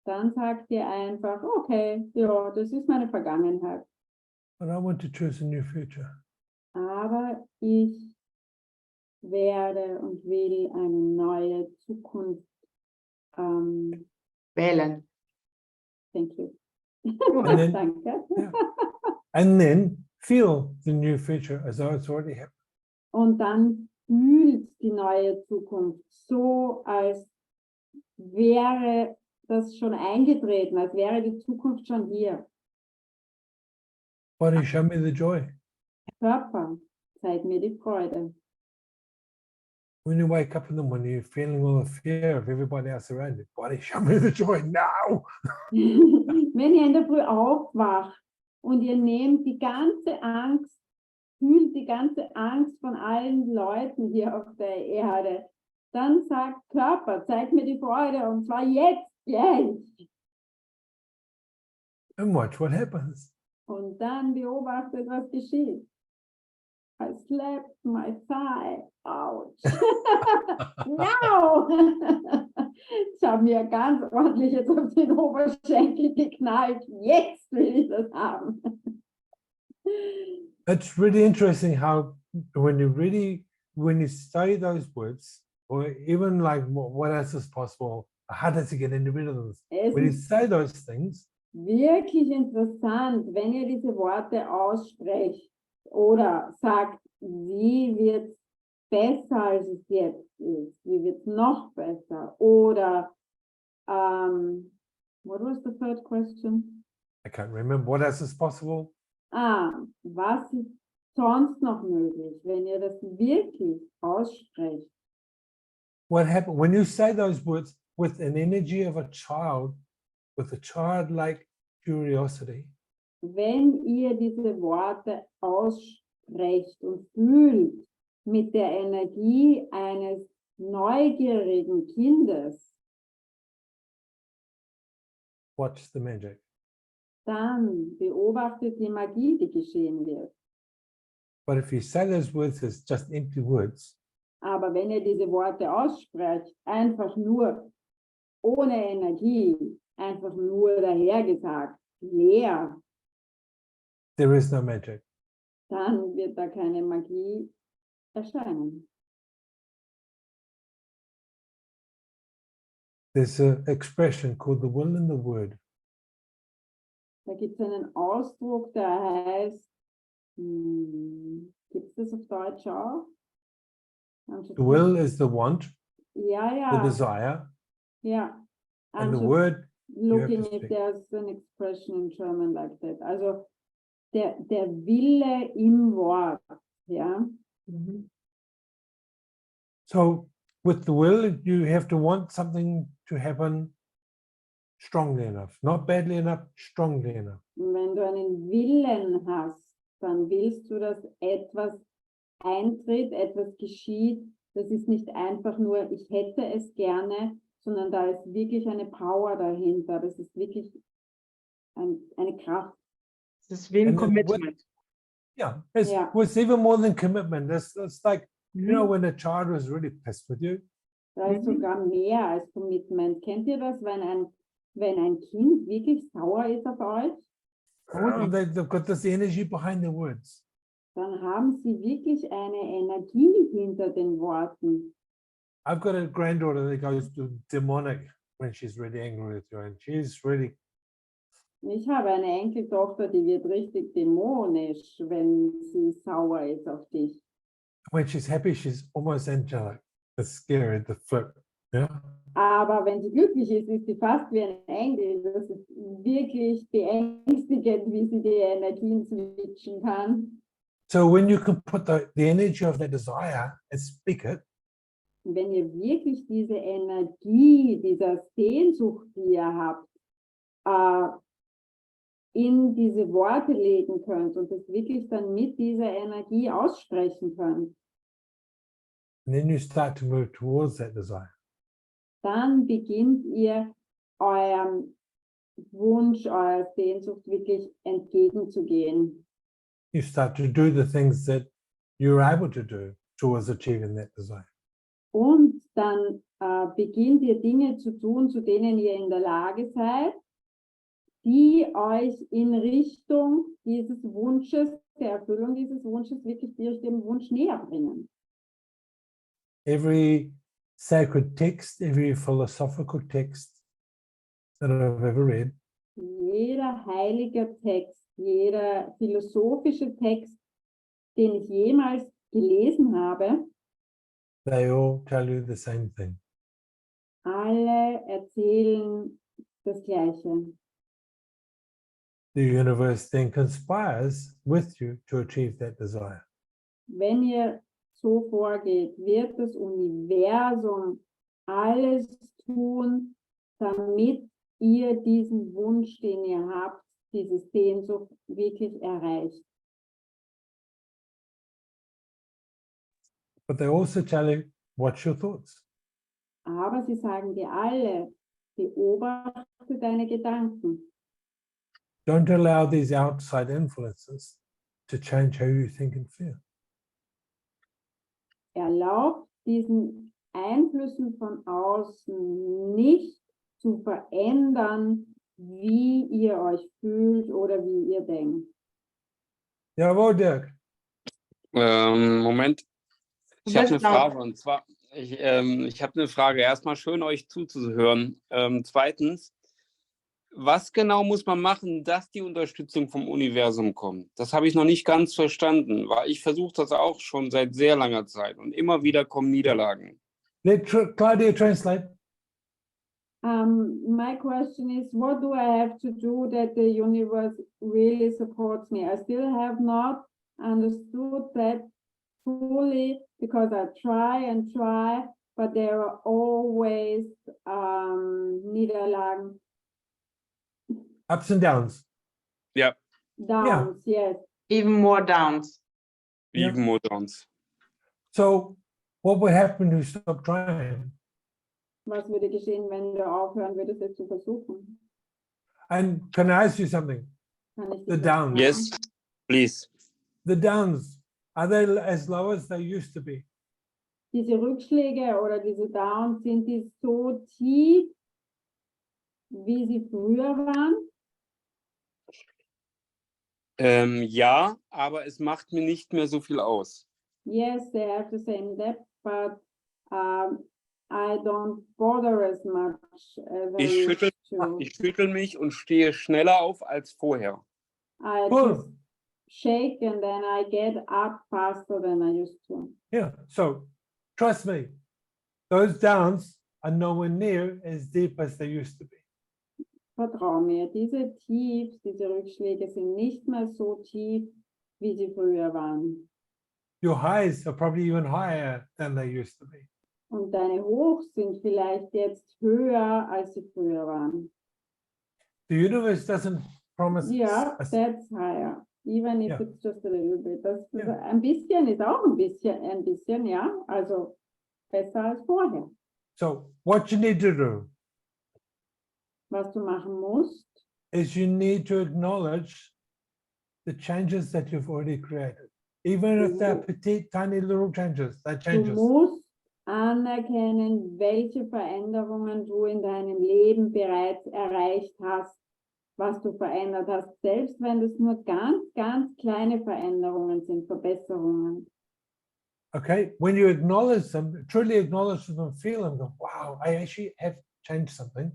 dann sagt ihr einfach, okay, ja, das ist meine Vergangenheit. But I want to choose a new future. Aber ich werde und will eine neue Zukunft. Wählen. Thank you. And then, Danke. yeah. And then feel the new future as though it's already happened. Und dann fühlt die neue Zukunft so, als wäre das schon eingetreten, als wäre die Zukunft schon hier. Body, show me the joy. Körper, zeig mir die Freude. When you wake up in the morning, you're feeling all the fear of everybody else around you. Body, show me the joy now. Wenn ihr in der Früh aufwacht und ihr nehmt die ganze Angst, fühlt die ganze Angst von allen Leuten hier auf der Erde, dann sagt Körper, zeig mir die Freude und zwar jetzt, gleich. And watch what happens. Und dann beobachtet, was geschieht. I slapped my thigh. Ouch. No! Ich habe mir ganz ordentlich jetzt auf den Oberschenkel geknallt. Jetzt will ich das haben. It's really interesting how when you say those words, or even like what else is possible, how does he get rid of this? Es When you ist say those things, wirklich interessant, wenn ihr diese Worte aussprecht oder sagt, wie wird es besser, als es jetzt ist? Wie wird es noch besser? Oder, what was the third question? I can't remember what else is possible. Was ist sonst noch möglich, wenn ihr das wirklich aussprecht? What happened when you say those words with an energy of a child, with a childlike curiosity? Wenn ihr diese Worte aussprecht und fühlt mit der Energie eines neugierigen Kindes, Watch the magic. dann beobachtet die Magie, die geschehen wird. But if you say those words as just empty words, Aber wenn ihr diese Worte aussprecht, einfach nur ohne Energie, einfach nur dahergesagt, leer, there is no magic. dann wird da keine Magie erscheinen. There's an expression called the will and the word. Da gibt es einen Ausdruck, der heißt, gibt es das auf Deutsch auch? The will is the want, Ja, the ja, desire, ja. and I'm the just word. looking to if speak. there's an expression in German like that. Also der Wille im Wort, ja. So with the will, you have to want something to happen strongly enough, not badly enough, strongly enough. Und wenn du einen Willen hast, dann willst du, dass etwas eintritt, etwas geschieht. Das ist nicht einfach nur, ich hätte es gerne, sondern da ist wirklich eine Power dahinter. Das ist wirklich eine Kraft. Es ist wie ein And then Commitment. Yeah, Yeah. it's even more than commitment. It's like, you know, Mhm. when a child was really pissed with you, Da ist sogar mehr als Commitment. Kennt ihr das, wenn ein Kind wirklich sauer ist auf euch? they've got this energy behind the words. Dann haben sie wirklich eine Energie hinter den Worten. I've got a granddaughter that goes to demonic when she's really angry with you, and she's really, Ich habe eine Enkeltochter, die wird richtig dämonisch, wenn sie sauer ist auf dich. when she's happy, she's almost angelic. It's scary, the flip. Yeah. Aber wenn sie glücklich ist, ist sie fast wie ein Engel. Das ist wirklich beängstigend, wie sie die Energien switchen kann. So when you can put the energy of that desire and speak it, Und wenn ihr wirklich diese Energie, dieser Sehnsucht, die ihr habt, in diese Worte legen könnt und es wirklich dann mit dieser Energie aussprechen könnt, and then you start to move towards that desire. dann beginnt ihr eurem Wunsch, eurer Sehnsucht wirklich entgegenzugehen. You start to do the things that you're able to do towards achieving that desire. Und dann beginnt ihr Dinge zu tun, zu denen ihr in der Lage seid, die euch in Richtung dieses Wunsches, der Erfüllung dieses Wunsches, wirklich die euch dem Wunsch näher bringen. Every sacred text, every philosophical text that I've ever read, Jeder heilige Text, jeder philosophische Text, den ich jemals gelesen habe, they all tell you the same thing. alle erzählen das Gleiche. The universe then conspires with you to achieve that desire. Wenn ihr so vorgeht, wird das Universum alles tun, damit ihr diesen Wunsch, den ihr habt, diese Sehnsucht wirklich erreicht. But they also tell you, watch your thoughts. Aber sie sagen dir alle, beobachte deine Gedanken. Don't allow these outside influences to change how you think and feel. Erlaubt diesen Einflüssen von außen nicht zu verändern, wie ihr euch fühlt oder wie ihr denkt. Jawohl, Dirk. Moment. Ich habe eine bist laut. Frage und zwar, ich habe eine Frage. Erstmal schön, euch zuzuhören. Zweitens, was genau muss man machen, dass die Unterstützung vom Universum kommt? Das habe ich noch nicht ganz verstanden, weil ich versuche das auch schon seit sehr langer Zeit und immer wieder kommen Niederlagen. Let Claudia translate. My question is, what do I have to do that the universe really supports me? I still have not understood that fully because I try and try, but there are always Niederlagen, Ups and downs. Ja, downs, yes. Even more downs. Ja. even more downs. So what would happen if you stop trying? Was würde geschehen, wenn du aufhören würdest, es zu versuchen? And can I ask you something? Kann ich dich The was downs. fragen? Yes, please. The downs, are they as low as they used to be? Diese Rückschläge oder diese Downs, sind die so tief, wie sie früher waren? Ja, aber es macht mir nicht mehr so viel aus. Yes, they have the same depth, but I don't bother as much as I Ich used to. schüttel mich und stehe schneller auf als vorher. I Cool. just shake and then I get up faster than I used to. Yeah, so trust me, those downs are nowhere near as deep as they used to be. Vertrau mir, diese Tiefs, diese Rückschläge sind nicht mehr so tief, wie sie früher waren. Your highs are probably even higher than they used to be. Und deine Hochs sind vielleicht jetzt höher, als sie früher waren. The universe doesn't promise Ja, us. that's higher, even if Ja. it's just a little bit. Das Ja. ein bisschen ist auch ein bisschen, ja, also besser als vorher. So what you need to do Was du machen musst, is you need to acknowledge the changes that you've already created. Even if they're petite, tiny little changes, they're du changes. musst anerkennen, welche Veränderungen du in deinem Leben bereits erreicht hast, was du verändert hast, selbst wenn es nur ganz, ganz kleine Veränderungen sind, Verbesserungen. Okay, when you acknowledge them, truly acknowledge them, feel them, go, wow, I actually have changed something.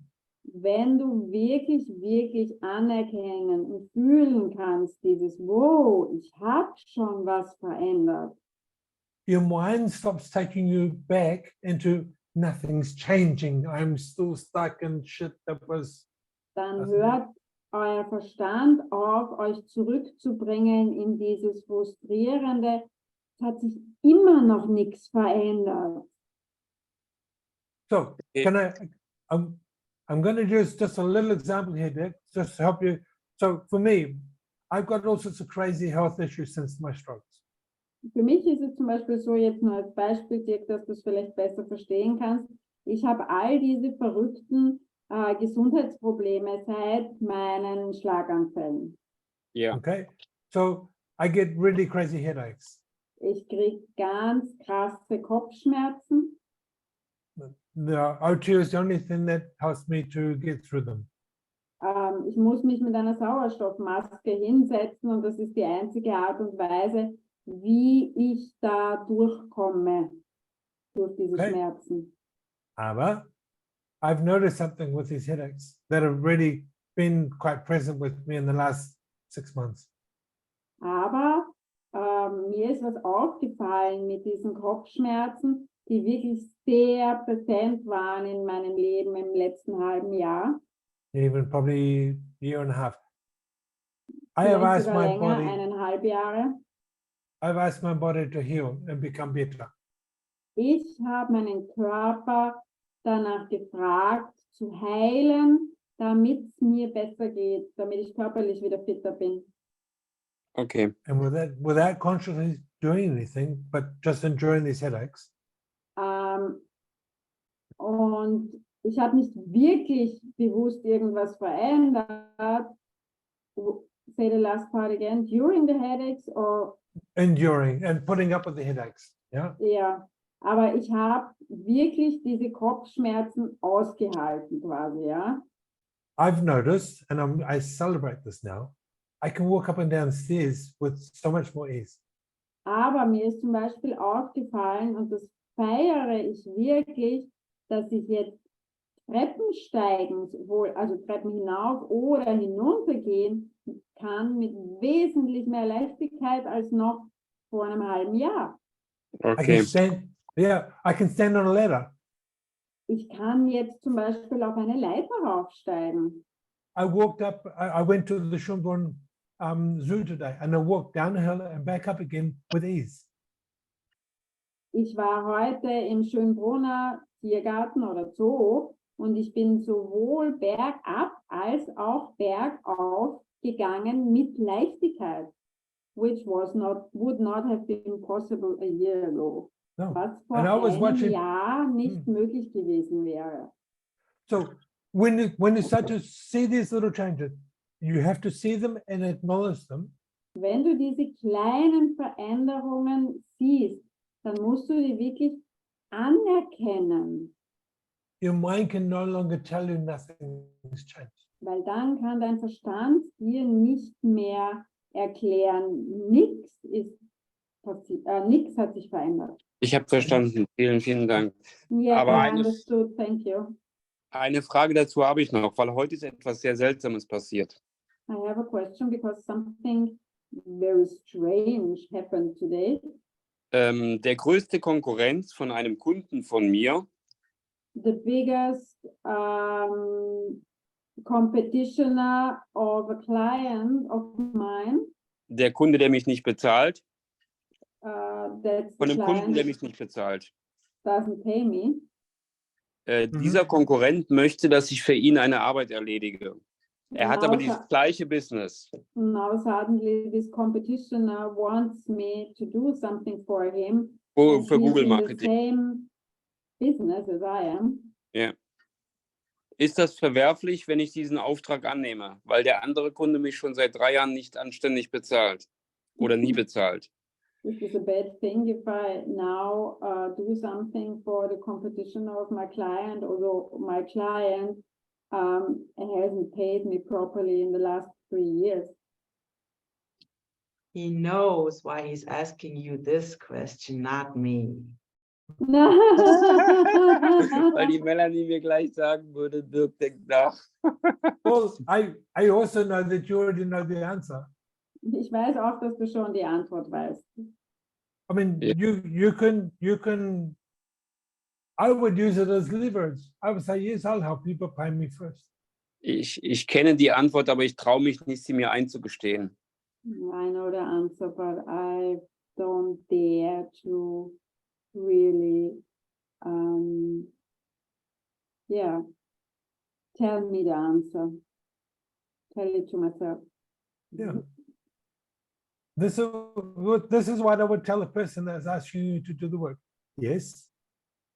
Wenn du wirklich, wirklich anerkennen und fühlen kannst, dieses, wow, ich habe schon was verändert, your mind stops taking you back into nothing's changing. I'm still stuck in shit that was. Dann Also- hört euer Verstand auf, euch zurückzubringen in dieses Frustrierende. Es hat sich immer noch nichts verändert. So I'm going to use just a little example here, Dick, just to help you. So for me, I've got all sorts of crazy health issues since my strokes. Für mich ist es zum Beispiel so, jetzt nur als Beispiel, Dirk, dass du es vielleicht besser verstehen kannst. Ich habe all diese verrückten Gesundheitsprobleme seit meinen Schlaganfällen. Ja. Okay, so I get really crazy headaches. Ich kriege ganz krasse Kopfschmerzen. The O2 is the only thing that helps me to get through them. Ich muss mich mit einer Sauerstoffmaske hinsetzen und das ist die einzige Art und Weise, wie ich da durchkomme, durch diese Okay. Schmerzen. Aber I've noticed something with these headaches that have really been quite present with me in the last 6 months. Aber mir ist was aufgefallen mit diesen Kopfschmerzen, die wirklich sehr präsent waren in meinem Leben im letzten halben Jahr. Even probably year and a half. I have Vielleicht asked sogar my länger, body, 1,5 Jahre. I've asked my body to heal and become better. Ich habe meinen Körper danach gefragt, zu heilen, damit es mir besser geht, damit ich körperlich wieder fitter bin. Okay. And without consciously doing anything, but just enjoying these headaches, Und ich habe nicht wirklich bewusst irgendwas verändert. Say the last part again. During the headaches or enduring and putting up with the headaches. Yeah. ja, aber ich habe wirklich diese Kopfschmerzen ausgehalten quasi, ja. I've noticed, and I celebrate this now, I can walk up and down stairs with so much more ease. Aber mir ist zum Beispiel aufgefallen, und das feiere ich wirklich, dass ich jetzt Treppen steigen, sowohl, also Treppen hinauf oder hinunter gehen kann mit wesentlich mehr Leichtigkeit als noch vor einem halben Jahr. I Okay. can stand, I can stand on a ladder. Ich kann jetzt zum Beispiel auf eine Leiter raufsteigen. I walked up, I went to the Schönbrunn zoo today and I walked down the hill and back up again with ease. Ich war heute im Schönbrunner Tiergarten oder Zoo und ich bin sowohl bergab als auch bergauf gegangen mit Leichtigkeit, which would not have been possible a year ago. No. Was vor And I was einem watching- Jahr nicht möglich gewesen wäre. So when you start to see these little changes, you have to see them and acknowledge them. Wenn du diese kleinen Veränderungen siehst, dann musst du die wirklich anerkennen, Your mind can no longer tell you nothing's changed. weil dann kann dein Verstand dir nicht mehr erklären, nichts hat sich verändert. Ich habe verstanden. Vielen, vielen Dank. Yeah, Aber I eine- understood, thank you. Eine Frage dazu habe ich noch, weil heute ist etwas sehr Seltsames passiert. I have a question because something very strange happened today. Der größte Konkurrenz von einem Kunden von mir, The biggest competitioner of a client of mine, der Kunde, der mich nicht bezahlt, that's von the dem Kunden, der client mich nicht bezahlt. doesn't pay me. Dieser Konkurrent möchte, dass ich für ihn eine Arbeit erledige. Er hat aber Now dieses gleiche Business. Now suddenly this competitioner wants me to do something for him. Für and he's Google in the Marketing. same business as I am. Ja. Ist das verwerflich, wenn ich diesen Auftrag annehme? Weil der andere Kunde mich schon seit 3 Jahren nicht anständig bezahlt oder nie bezahlt. Is this a bad thing if I now do something for the competition of my client, although my client hasn't paid me properly in the last 3 years? He knows why he's asking you this question, not me. Weil die Melanie mir gleich sagen würde, Dirk, denk nach. Well, I also know that you already know the answer. Ich weiß auch, dass du schon die Antwort weißt. I mean, Yeah. you can. I would use it as leverage. I would say, yes, I'll help you, but pay me first. Ich kenne die Antwort, aber ich traue mich nicht, sie mir einzugestehen. I know the answer, but I don't dare to really, yeah, tell me the answer. Tell it to myself. Yeah. This is what I would tell a person that's asking you to do the work. Yes,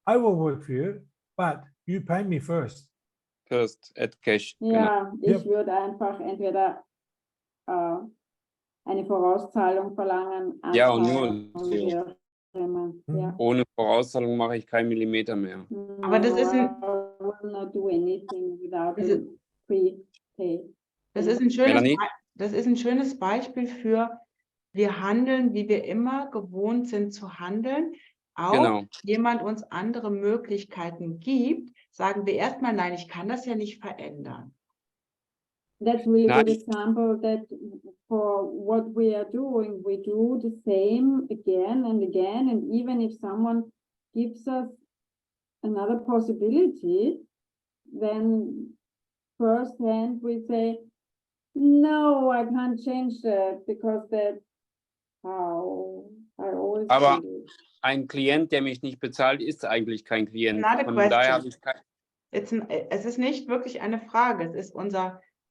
I will work for you, but you pay me first. First at cash. Genau. Ja, ich Yep. würde einfach entweder eine Vorauszahlung verlangen, Ja, und Anzahlung, nur wie so. auch immer. Mhm. Ja. Ohne Vorauszahlung mache ich keinen Millimeter mehr. Aber das ist ein- No, I will not do anything without Das a ist- pre-pay. Das ist ein schönes, Melanie? das ist ein schönes Beispiel für, wir handeln, wie wir immer gewohnt sind zu handeln. Auch Genau. wenn jemand uns andere Möglichkeiten gibt, sagen wir erstmal, nein, ich kann das ja nicht verändern. That's really Nein. good example that for what we are doing, we do the same again and again. And even if someone gives us another possibility, then firsthand we say, no, I can't change that because that's how I always Aber- did it. Ein Klient, der mich nicht bezahlt, ist eigentlich kein Klient. Not a Von daher question. habe ich kein, Es ist nicht wirklich eine Frage, es ist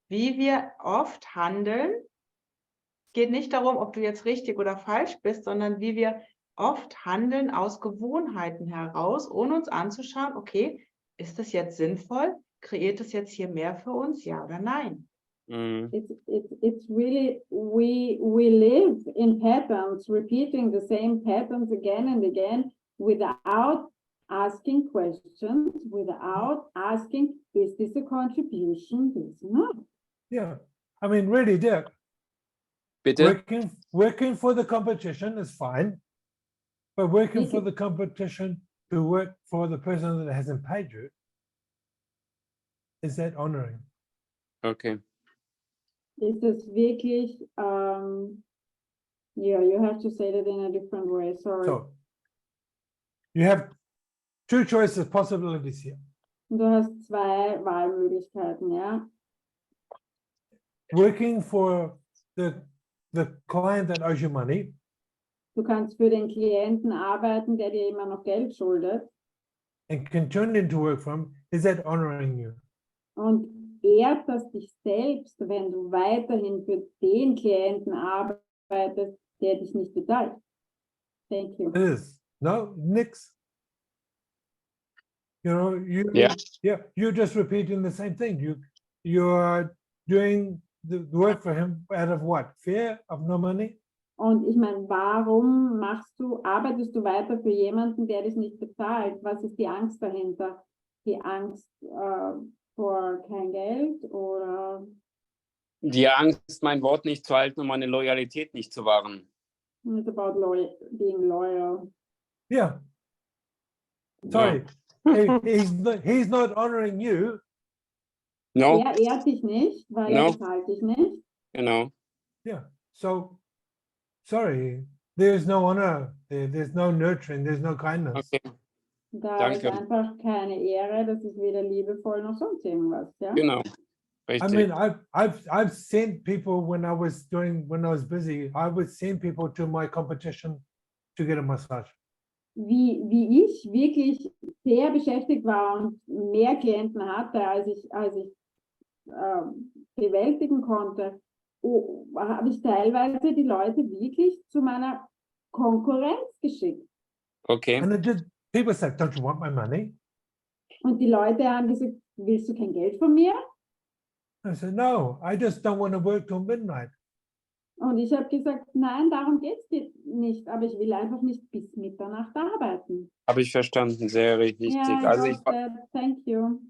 wie wir oft handeln. Es geht nicht darum, ob du jetzt richtig oder falsch bist, sondern wie wir oft handeln aus Gewohnheiten heraus, ohne uns anzuschauen, okay, ist das jetzt sinnvoll? Kreiert das jetzt hier mehr für uns? Ja oder nein? It's really, we live in patterns, repeating the same patterns again and again without asking questions, without asking, is this a contribution? This not. Yeah. I mean, really, Dirk, bitte? working for the competition is fine, but working Yes, for it- the competition to work for the person that hasn't paid you, is that honoring? Okay. Ist es wirklich, yeah, you have to say that in a different way, sorry. So you have two choices, possibilities here. Du hast zwei Wahlmöglichkeiten, ja. Working for the client that owes you money, Du kannst für den Klienten arbeiten, der dir immer noch Geld schuldet, and continuing to work for him, is that honoring you? und ehrt das dich selbst, wenn du weiterhin für den Klienten arbeitest, der dich nicht bezahlt. Thank you. It is. No, nix. You know, Yeah. you're just repeating the same thing. You're doing the work for him out of what? Fear of no money? Und ich meine, warum arbeitest du weiter für jemanden, der dich nicht bezahlt? Was ist die Angst dahinter? Die Angst vor kein Geld oder? Die Angst, mein Wort nicht zu halten und meine Loyalität nicht zu wahren. It's about being loyal. Yeah. Sorry. He's not honoring you. No, Er ehrt dich nicht, weil No. er bezahlt dich nicht. genau. Yeah. So sorry. There's no honor. There's no nurturing. There's no kindness. Okay, Da Danke. ist einfach keine Ehre, das ist weder liebevoll noch sonst irgendwas. Ja? genau. I Richtig. mean, I've sent people when I was busy, I would send people to my competition to get a massage. Wie ich wirklich sehr beschäftigt war und mehr Klienten hatte, als ich bewältigen konnte, habe ich teilweise die Leute wirklich zu meiner Konkurrenz geschickt. Okay. And people said, don't you want my money? Und die Leute haben gesagt, willst du kein Geld von mir? I said, no, I just don't want to work till midnight. Und ich habe gesagt, nein, darum geht es nicht, aber ich will einfach nicht bis Mitternacht arbeiten. Habe ich verstanden. Sehr richtig. Ja, Also ich, thank you.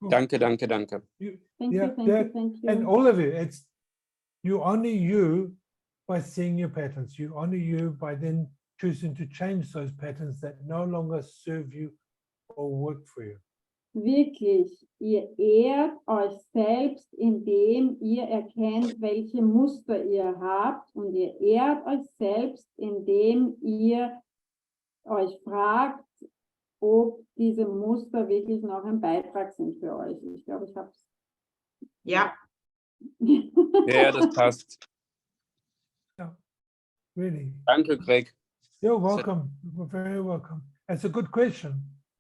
danke. Thank Yeah, you, thank yeah, you, thank you. And all of it, it's you honor you by seeing your patterns. You honor you by then choosing to change those patterns that no longer serve you or work for you. wirklich, ihr ehrt euch selbst, indem ihr erkennt, welche Muster ihr habt, und ihr ehrt euch selbst, indem ihr euch fragt, ob diese Muster wirklich noch ein Beitrag sind für euch. Ich glaube, ich habe es. Ja, Ja, das passt. Really. Danke, Greg. You're welcome. You're very welcome. It's a good question.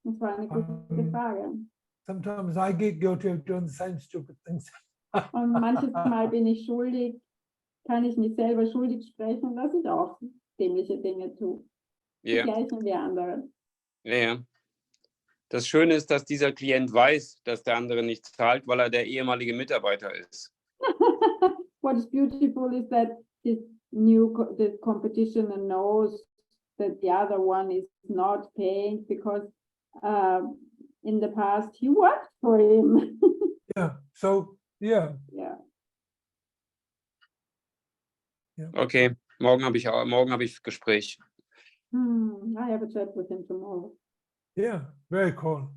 Das war eine gute Frage. Sometimes I get guilty of doing the same stupid things. Und manches Mal bin ich schuldig, kann ich mich selber schuldig sprechen, dass ich auch dämliche Dinge tue. Die Ja, gleichen wie andere. ja. Das Schöne ist, dass dieser Klient weiß, dass der andere nicht zahlt, weil er der ehemalige Mitarbeiter ist. What is beautiful is that this competition knows that the other one is not paying because in the past he worked for him. Yeah. So yeah. Yeah. Okay, morgen habe ich Gespräch. I have a chat with him tomorrow. Yeah. Very cool.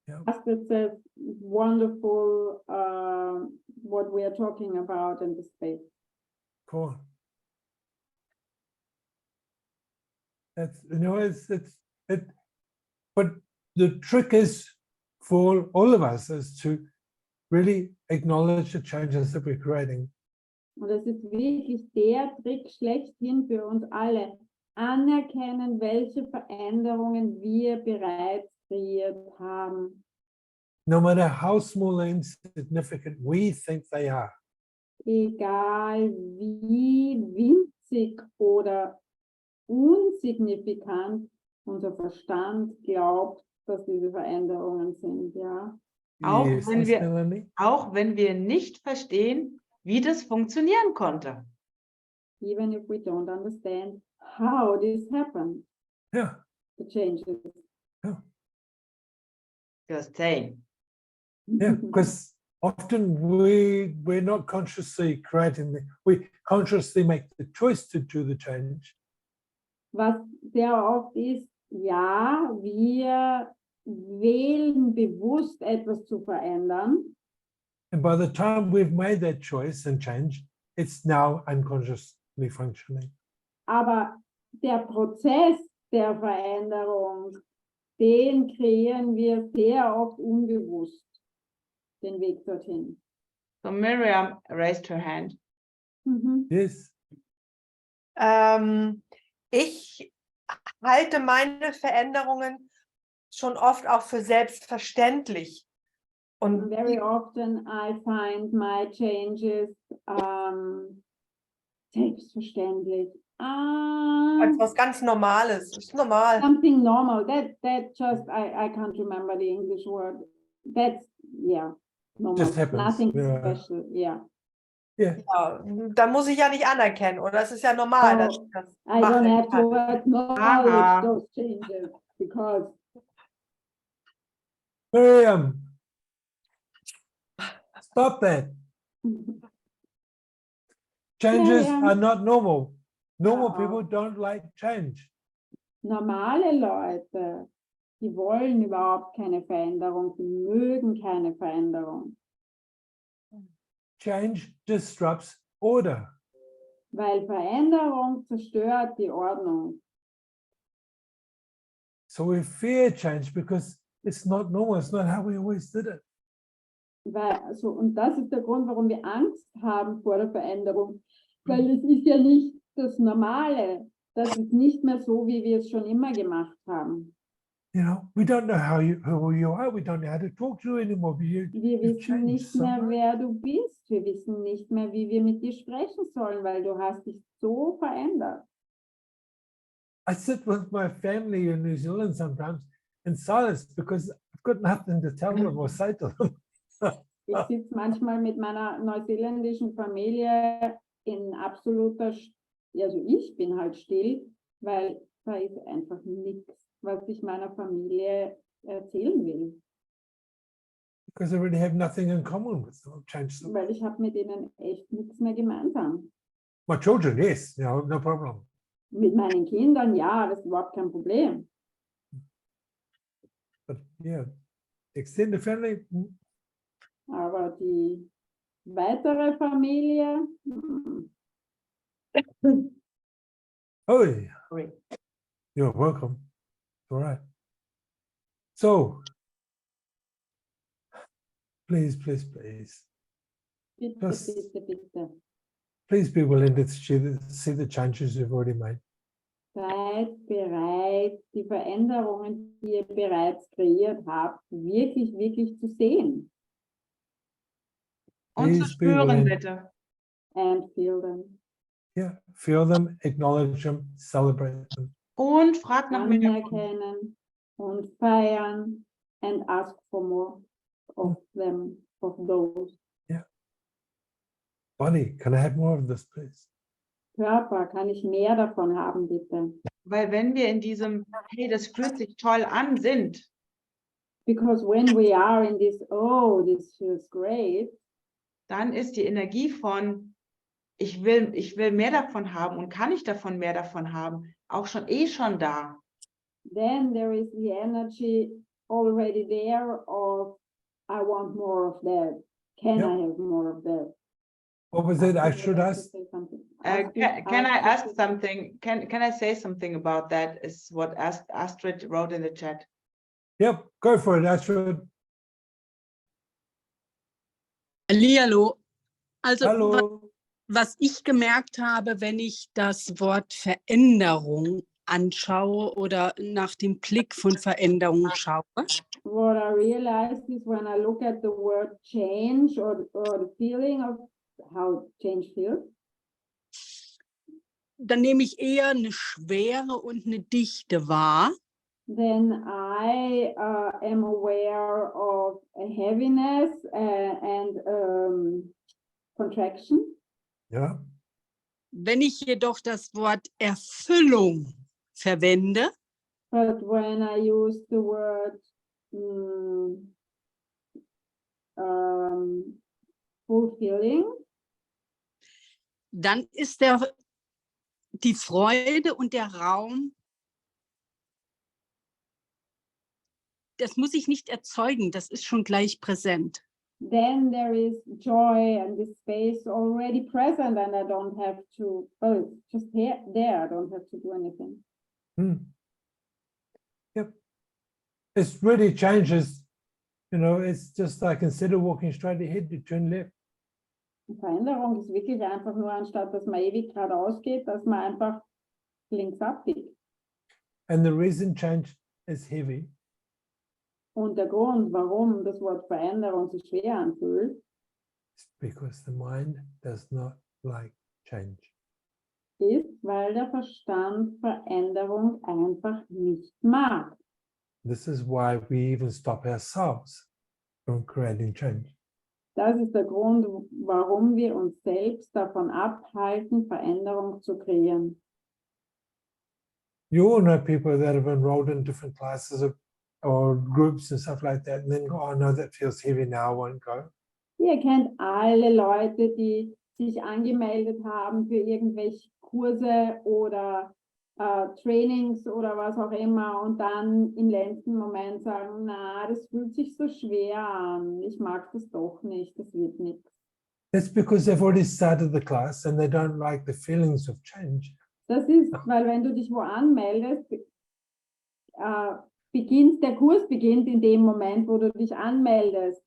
Yeah. Astrid says, wonderful what we are talking about in the space. Cool. That's, you know, but the trick is for all of us is to really acknowledge the changes that we're creating. Und das ist wirklich der Trick schlechthin für uns alle. Anerkennen, welche Veränderungen wir bereits kreiert haben. No matter how small or insignificant we think they are. Egal wie winzig oder unsignifikant unser Verstand glaubt, dass diese Veränderungen sind, ja. Auch Yes, wenn Miss wir- Melanie? auch wenn wir nicht verstehen, wie das funktionieren konnte. Even if we don't understand how this happened, Yeah. the changes. Just saying. Yeah, because often we're not consciously creating we consciously make the choice to do the change. Was sehr oft ist, ja, wir wählen bewusst etwas zu verändern, And by the time we've made that choice and change, it's now unconsciously functioning. aber der Prozess der Veränderung, den kreieren wir sehr oft unbewusst, den Weg dorthin. So Miriam raised her hand. Yes. Ich halte meine Veränderungen schon oft auch für selbstverständlich. Und Very often I find my changes selbstverständlich. als was ganz Normales. Ist normal. Something normal. That just I can't remember the English word. That's normal. Just happens, Nothing yeah. special. Yeah. Yeah. Ja, da muss ich ja nicht anerkennen, oder? Es ist ja normal, dass So, ich das I mache. don't have to acknowledge Aha. those changes because Miriam, stop that. Changes Yeah. are not normal. Normal Uh-oh. people don't like change. normale Leute, die wollen überhaupt keine Veränderung, die mögen keine Veränderung, Change disrupts order. weil Veränderung zerstört die Ordnung. So we fear change because it's not normal. It's not how we always did it. Und das ist der Grund, warum wir Angst haben vor der Veränderung, weil es ist ja nicht das Normale. Das ist nicht mehr so, wie wir es schon immer gemacht haben. You know, we don't know who you are. We don't know how to talk to you anymore. Wir You've wissen changed nicht so mehr, much. wer du bist. Wir wissen nicht mehr, wie wir mit dir sprechen sollen, weil du hast dich so verändert. I sit with my family in New Zealand sometimes in silence because I've got nothing to tell them or say to them. Ich sitze manchmal mit meiner neuseeländischen Familie in absoluter, also ich bin halt still, weil da ist einfach nichts, was ich meiner Familie erzählen will. Because I really have nothing in common with them. I've changed them. Weil ich habe mit ihnen echt nichts mehr gemeinsam. My children, yes, you know, no problem. Mit meinen Kindern, ja, das ist überhaupt kein Problem. But yeah, extended family, Aber die weitere Familie, oh yeah, Great. you're welcome. All right. So, please, please, please, bitte, Just- bitte, bitte. please be willing to see the changes you've already made. Seid bereit, die Veränderungen, die ihr bereits kreiert habt, wirklich, wirklich zu sehen. Und zu Please be spüren, willing. bitte. And feel them. Yeah, feel them, acknowledge them, celebrate them. Und frag nach mehr. Anerkennen und feiern and ask for more of them, of those. Body, can I have more of this, please? Körper, kann ich mehr davon haben, bitte? Weil wenn wir in diesem, hey, das fühlt sich toll an, sind, Because when we are in this, oh, this feels great, dann ist die Energie von, ich will mehr davon haben und kann ich davon mehr davon haben, auch schon da. then there is the energy already there of, I want more of that. Can Yep. I have more of that? What was it I should ask? Can I ask something? Can I say something about that? Is what Astrid wrote in the chat. Yep, go for it, Astrid. Hallihallo. Also Hello. was ich gemerkt habe, wenn ich das Wort Veränderung anschaue oder nach dem Blick von Veränderung schaue, What I realized is when I look at the word change or the feeling of how change feels, dann nehme ich eher eine Schwere und eine Dichte wahr. then I am aware of a heaviness and contraction. Yeah, Wenn ich jedoch das Wort Erfüllung verwende, But when I use the word fulfilling, dann ist die Freude und der Raum, das muss ich nicht erzeugen, das ist schon gleich präsent. then there is joy and the space already present, and I don't have to, oh, it's just there, I don't have to do anything. Yep. It's really changes, it's just like instead of walking straight ahead, you turn left. Die Veränderung ist wirklich einfach nur, anstatt dass man ewig geradeaus geht, dass man einfach links abbiegt. And the reason change is heavy Und der Grund, warum das Wort Veränderung sich schwer anfühlt, is because the mind does not like change. ist, weil der Verstand Veränderung einfach nicht mag. This is why we even stop ourselves from creating change. Das ist der Grund, warum wir uns selbst davon abhalten, Veränderung zu kreieren. You all know people that have enrolled in different classes or groups and stuff like that, and then go, oh no, that feels heavy now, I won't go. Ihr kennt alle Leute, die sich angemeldet haben für irgendwelche Kurse oder Trainings oder was auch immer und dann im letzten Moment sagen, na, das fühlt sich so schwer an, ich mag das doch nicht, das wird nichts. That's because they've already started the class and they don't like the feelings of change. Das ist, weil wenn du dich wo anmeldest, der Kurs beginnt in dem Moment, wo du dich anmeldest.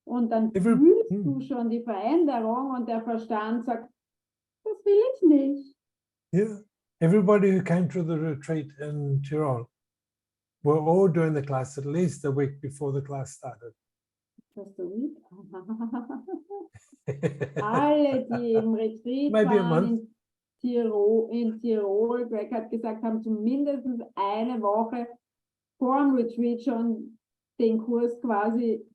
Und dann fühlst du schon die Veränderung und der Verstand sagt, das will ich nicht. Yeah. Everybody who came to the retreat in Tirol were all doing the class at least a week before the class started. Just a week? Alle, die im Retreat Maybe a waren in Tirol, Greg hat gesagt, haben zumindest eine Woche vor dem Retreat schon den Kurs quasi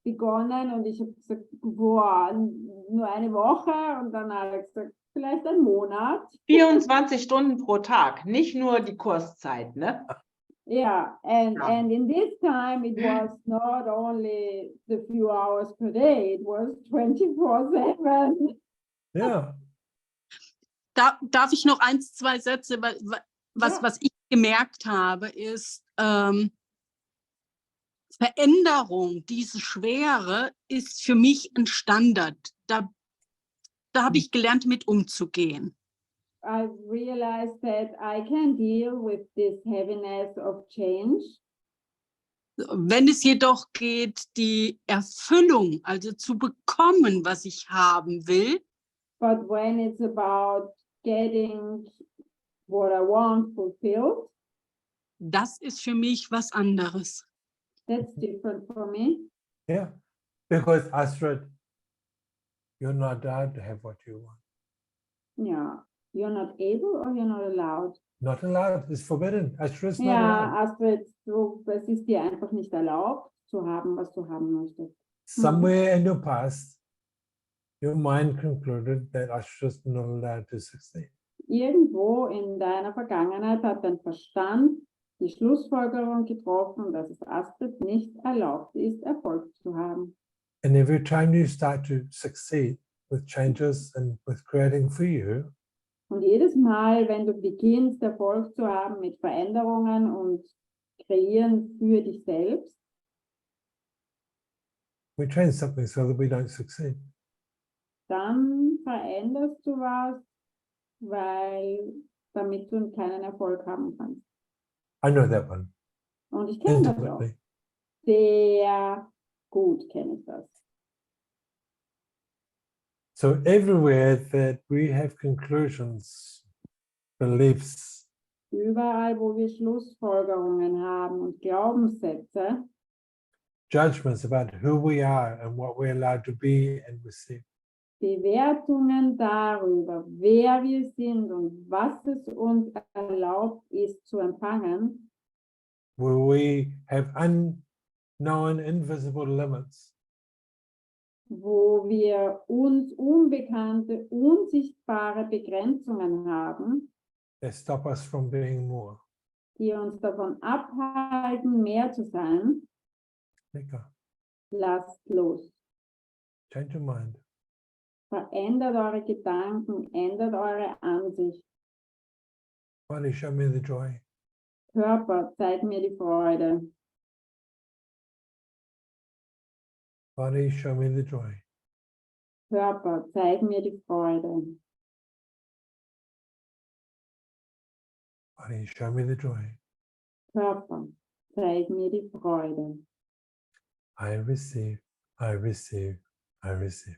begonnen und ich habe gesagt, boah, nur eine Woche und dann hat er gesagt, vielleicht ein Monat. 24 Stunden pro Tag, nicht nur die Kurszeit, ne? Yeah, and in this time it was not only the few hours per day, it was 24/7. Yeah. Darf ich noch 1, 2 Sätze, was ich gemerkt habe, ist, Veränderung, diese Schwere ist für mich ein Standard. Da habe ich gelernt, mit umzugehen. I've realized that I can deal with this heaviness of change. Wenn es jedoch geht, die Erfüllung, also zu bekommen, was ich haben will, But when it's about getting what I want fulfilled, das ist für mich was anderes. that's different for me. Yeah, because Astrid, you're not allowed to have what you want. Yeah, you're not able or you're not allowed. Not allowed. It's forbidden. Astrid's not Ja, allowed. Astrid, es ist dir einfach nicht erlaubt, zu haben, was du haben möchtest. Somewhere in your past, your mind concluded that Astrid's not allowed to succeed. Irgendwo in deiner Vergangenheit hat dein Verstand die Schlussfolgerung getroffen, dass es Astrid nicht erlaubt ist, Erfolg zu haben. And every time you start to succeed with changes and with creating for you, Und jedes Mal, wenn du beginnst, Erfolg zu haben mit Veränderungen und kreieren für dich selbst, we change something so that we don't succeed. dann veränderst du was, damit du keinen Erfolg haben kannst. I know that one Und ich kenne das auch. intimately. Sehr gut kenne ich das. So everywhere that we have conclusions, beliefs, Überall, wo wir Schlussfolgerungen haben und Glaubenssätze, judgments about who we are and what we're allowed to be and receive, Bewertungen darüber, wer wir sind und was es uns erlaubt ist zu empfangen, where we have unknown, invisible limits, wo wir uns unbekannte, unsichtbare Begrenzungen haben, that stop us from being more. die uns davon abhalten, mehr zu sein, Let go. lasst los. Change your mind. Verändert eure Gedanken, ändert eure Ansicht. Body, show me the joy. Körper, zeig mir die Freude. Body, show me the joy. Körper, zeig mir die Freude. Body, show me the joy. Körper, zeig mir die Freude. I receive, I receive, I receive.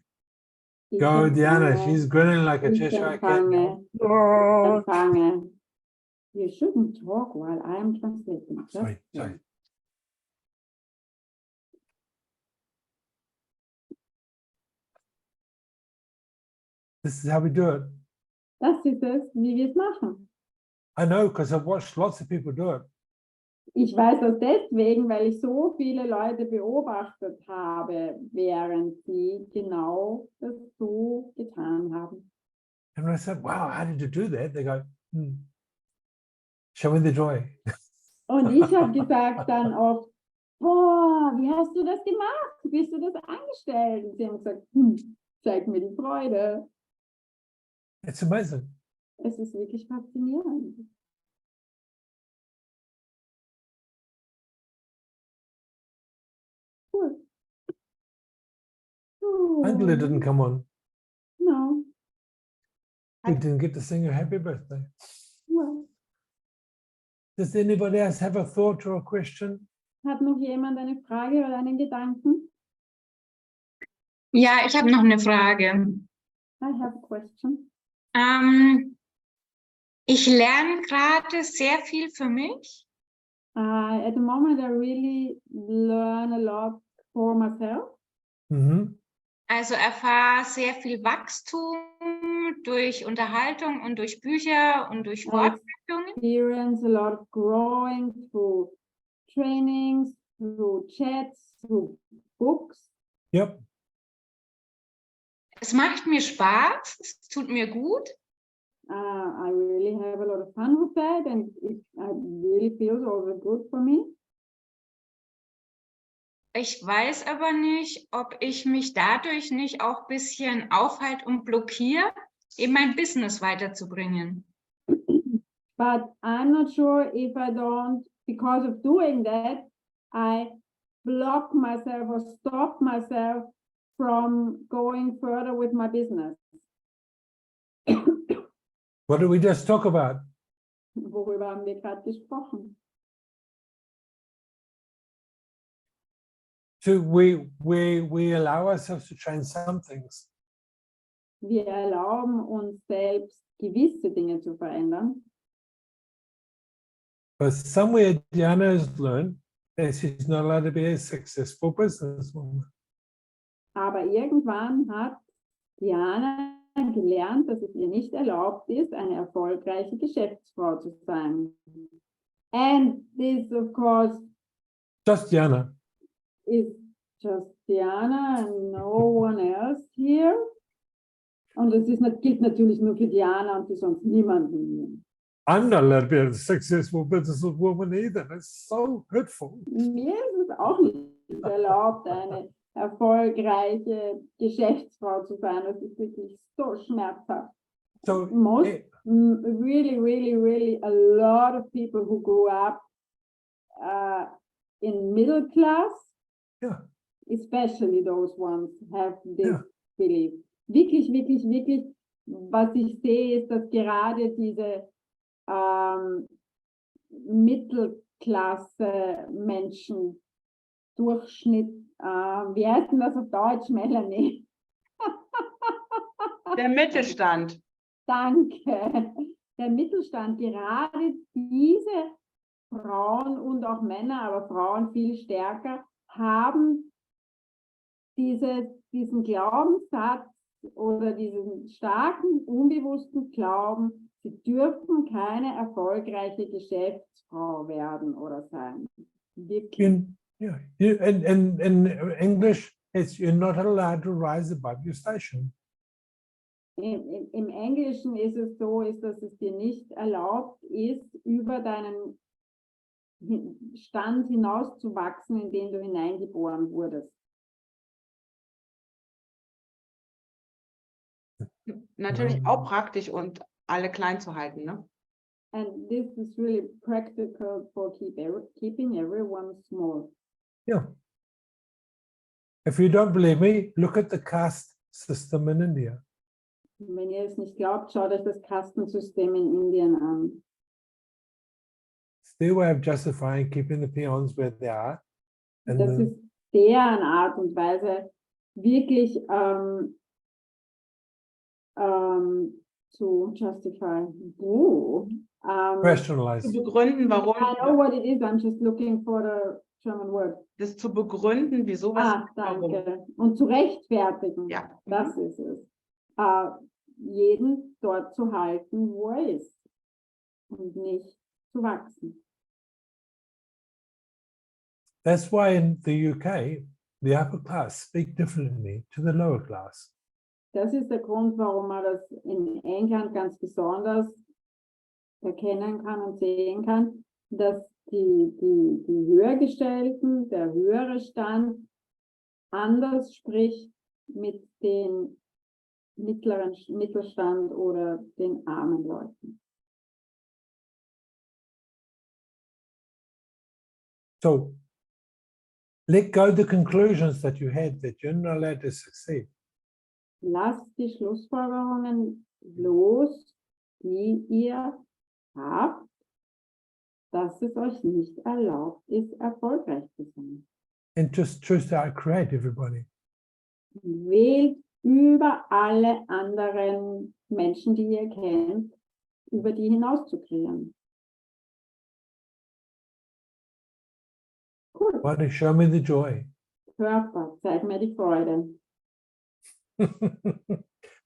Ich Go, Diana. empfange, She's grinning like a ich Cheshire cat. empfange, now. empfange. You shouldn't talk while I am translating. Just Sorry, wait. sorry. This is how we do it. Das ist es, wie wir es machen. I know because I've watched lots of people do it. Ich weiß das deswegen, weil ich so viele Leute beobachtet habe, während sie genau das so getan haben. And when I said, wow, how did you do that? They go, show me the joy. Und ich habe gesagt dann oft, boah, wie hast du das gemacht? Wie bist du das angestellt? Und sie haben gesagt, zeig mir die Freude. It's amazing. Es ist wirklich faszinierend. Cool. Angela didn't come on. No. We didn't get to sing her happy birthday. Well. Does anybody else have a thought or a question? Hat noch jemand eine Frage oder einen Gedanken? Ja, ich habe noch eine Frage. I have a question. Ich lerne gerade sehr viel für mich. At the moment, I really learn a lot for myself. Also erfahre sehr viel Wachstum durch Unterhaltung und durch Bücher und durch Fortbildungen. Experience a lot of growing through trainings, through chats, through books. Yep. Es macht mir Spaß, es tut mir gut. I really have a lot of fun with that, and it really feels also good for me. Ich weiß aber nicht, ob ich mich dadurch nicht auch ein bisschen aufhalte und blockiere, eben mein Business weiterzubringen. But I'm not sure if I don't, because of doing that, I block myself or stop myself from going further with my business. What did we just talk about? Worüber haben wir gerade gesprochen? So we allow ourselves to change some things, Wir erlauben uns selbst, gewisse Dinge zu verändern. but somewhere Diana has learned that she's not allowed to be a successful businesswoman. Aber irgendwann hat Diana gelernt, dass es ihr nicht erlaubt ist, eine erfolgreiche Geschäftsfrau zu sein. And this, of course, Just Diana. is just Diana and no one else here. Und das ist, gilt natürlich nur für Diana und für sonst niemanden. I'm not allowed to be a successful businesswoman either. That's so hurtful. Mir ist es auch nicht erlaubt, eine erfolgreiche Geschäftsfrau zu sein. Das ist wirklich so schmerzhaft. So Really, a lot of people who grew up in middle class, yeah, especially those ones, have this Yeah. belief. Wirklich, was ich sehe, ist, dass gerade diese Mittelklasse-Menschen, Durchschnitt, wie heißt denn das auf Deutsch, Melanie? Der Mittelstand. Danke. Der Mittelstand, gerade diese Frauen und auch Männer, aber Frauen viel stärker, haben diesen Glaubenssatz oder diesen starken, unbewussten Glauben, sie dürfen keine erfolgreiche Geschäftsfrau werden oder sein. Wirklich. In English, it's you're not allowed to rise above your station. Im Englischen ist es so, dass es dir nicht erlaubt ist, über deinen Stand hinauszuwachsen, in den du hineingeboren wurdest. Natürlich auch praktisch und alle klein zu halten, ne? And this is really practical for keeping everyone small. Yeah. If you don't believe me, look at the caste system in India. Wenn ihr es nicht glaubt, schaut euch das Kastensystem in Indien an. It's their way of justifying keeping the peons where they are. And Das ist deren Art und Weise, wirklich zu justify. Zu rationalize. begründen, warum. I know what it is, I'm just looking for the German word. Das zu begründen, wieso was. Danke. Warum. Und zu rechtfertigen. Ja. Das ist es. Jeden dort zu halten, wo er ist. Und nicht zu wachsen. That's why in the UK, the upper class speak differently to the lower class. Das ist der Grund, warum man das in England ganz besonders erkennen kann und sehen kann, dass die Höhergestellten, der höhere Stand, anders spricht mit den Mittelstand oder den armen Leuten. So let go the conclusions that you had that you're not allowed to succeed. Lasst die Schlussfolgerungen los, die ihr habt, dass es euch nicht erlaubt ist, erfolgreich zu sein. And just choose to outcreate everybody. Wählt über alle anderen Menschen, die ihr kennt, über die hinaus zu kreieren. Cool. Body, show me the joy. Körper, zeig mir die Freude.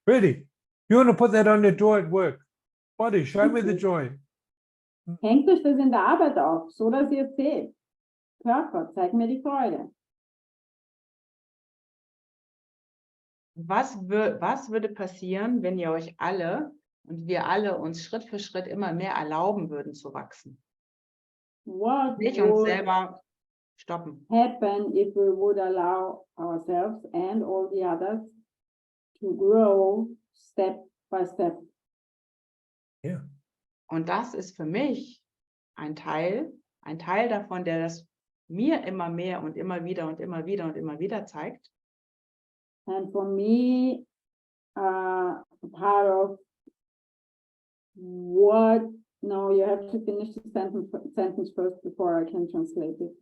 Ready? You want to put that on your door at work? Body, show me the joy. Hängt euch das in der Arbeit auf, so dass ihr es seht. Körper, zeig mir die Freude. Was würde passieren, wenn ihr euch alle und wir alle uns Schritt für Schritt immer mehr erlauben würden zu wachsen? What Nicht uns would selber stoppen. happen if we would allow ourselves and all the others to grow step by step? Yeah. Und das ist für mich ein Teil davon, der das mir immer mehr und immer wieder und immer wieder und immer wieder zeigt. And for me, part of what, no, you have to finish the sentence first before I can translate it.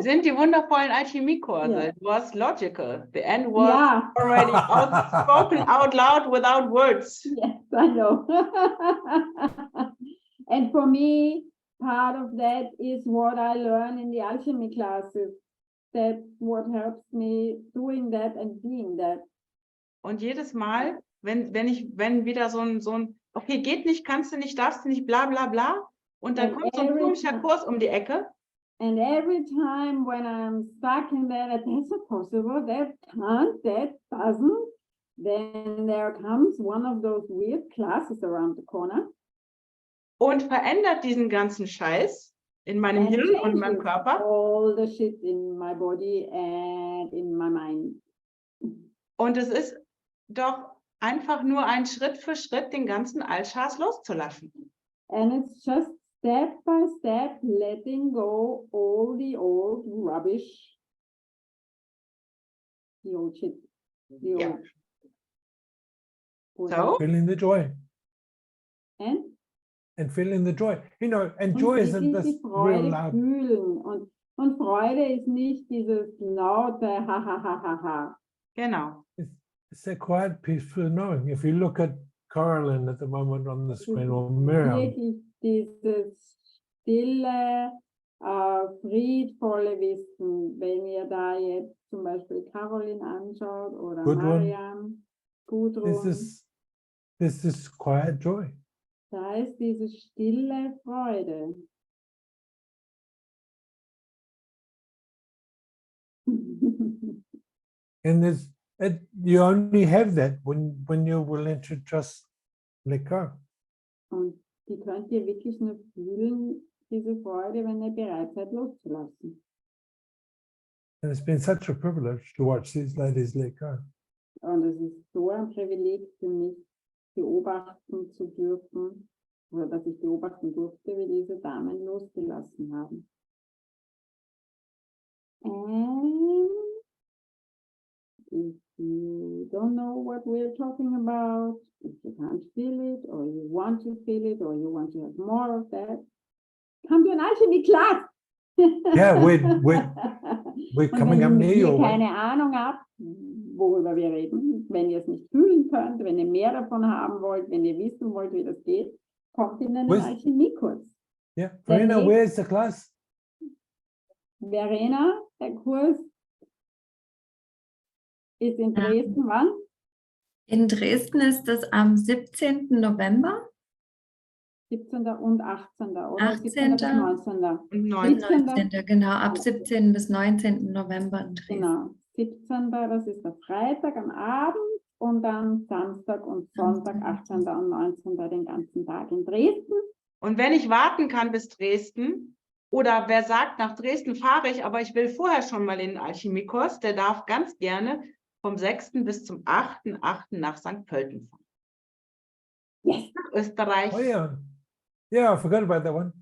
Sind die wundervollen Alchemiekurse. Yeah. It was logical. The end was Yeah. already spoken out loud without words. Yes, I know. And for me, part of that is what I learn in the alchemy classes. That's what helps me doing that and being that. Und jedes Mal, wenn wieder so ein, okay, geht nicht, kannst du nicht, darfst du nicht, bla bla bla. Und dann And kommt so ein every komischer time- Kurs um die Ecke. And every time when I'm stuck in that, that's not possible, that can't, that doesn't, then there comes one of those weird classes around the corner. Und verändert diesen ganzen Scheiß in meinem And Hirn und in meinem changes Körper. all the shit in my body and in my mind. Und es ist doch einfach nur ein Schritt für Schritt, den ganzen Altschatz loszulassen. And it's just step by step letting go all the old rubbish, the old shit, the Yeah. old. So? Feeling the joy And feeling the joy. You know, and und joy isn't wirklich this die Freude real loud. fühlen. Und Freude ist nicht dieses laute ha ha ha ha ha. Genau. It's a quiet, peaceful knowing. If you look at Carolyn at the moment on the Es screen, ist or Miriam, wirklich dieses stille, friedvolle Wissen, wenn ihr da jetzt zum Beispiel Caroline anschaut oder Gudrun. Mariam, Gudrun, this is quiet joy. da ist diese stille Freude. And you only have that when you're willing to just let go. Und die könnt ihr wirklich nur fühlen, diese Freude, wenn ihr bereit seid, loszulassen. And it's been such a privilege to watch these ladies let go. Und es ist so ein Privileg für mich, beobachten zu dürfen, oder dass ich beobachten durfte, wie diese Damen losgelassen haben. And if you don't know what we're talking about, if you can't feel it, or you want to feel it, or you want to have more of that, come to an alchemy class. Yeah, we're Und coming up wenn near ihr you. keine Ahnung habt, worüber wir reden, wenn ihr es nicht fühlen könnt, wenn ihr mehr davon haben wollt, wenn ihr wissen wollt, wie das geht, kommt in einen Where's- Alchemiekurs. Yeah, Verena, next- where's the class? Verena, der Kurs ist in Dresden, wann? In Dresden ist es am 17. November 17. und 18. oder 18. 17. bis 19. Und bis 19. 19. Genau, ab 17. bis 19. November in Dresden. Genau, 17. das ist der Freitag am Abend und dann Samstag und Sonntag, 18. und 19. den ganzen Tag in Dresden. Und wenn ich warten kann bis Dresden, oder wer sagt, nach Dresden fahre ich, aber ich will vorher schon mal in den Alchemiekurs, der darf ganz gerne vom 6. bis zum 8.8. nach St. Pölten fahren. Yes! Nach Österreich. Oh yeah. Yeah, I forgot about that one.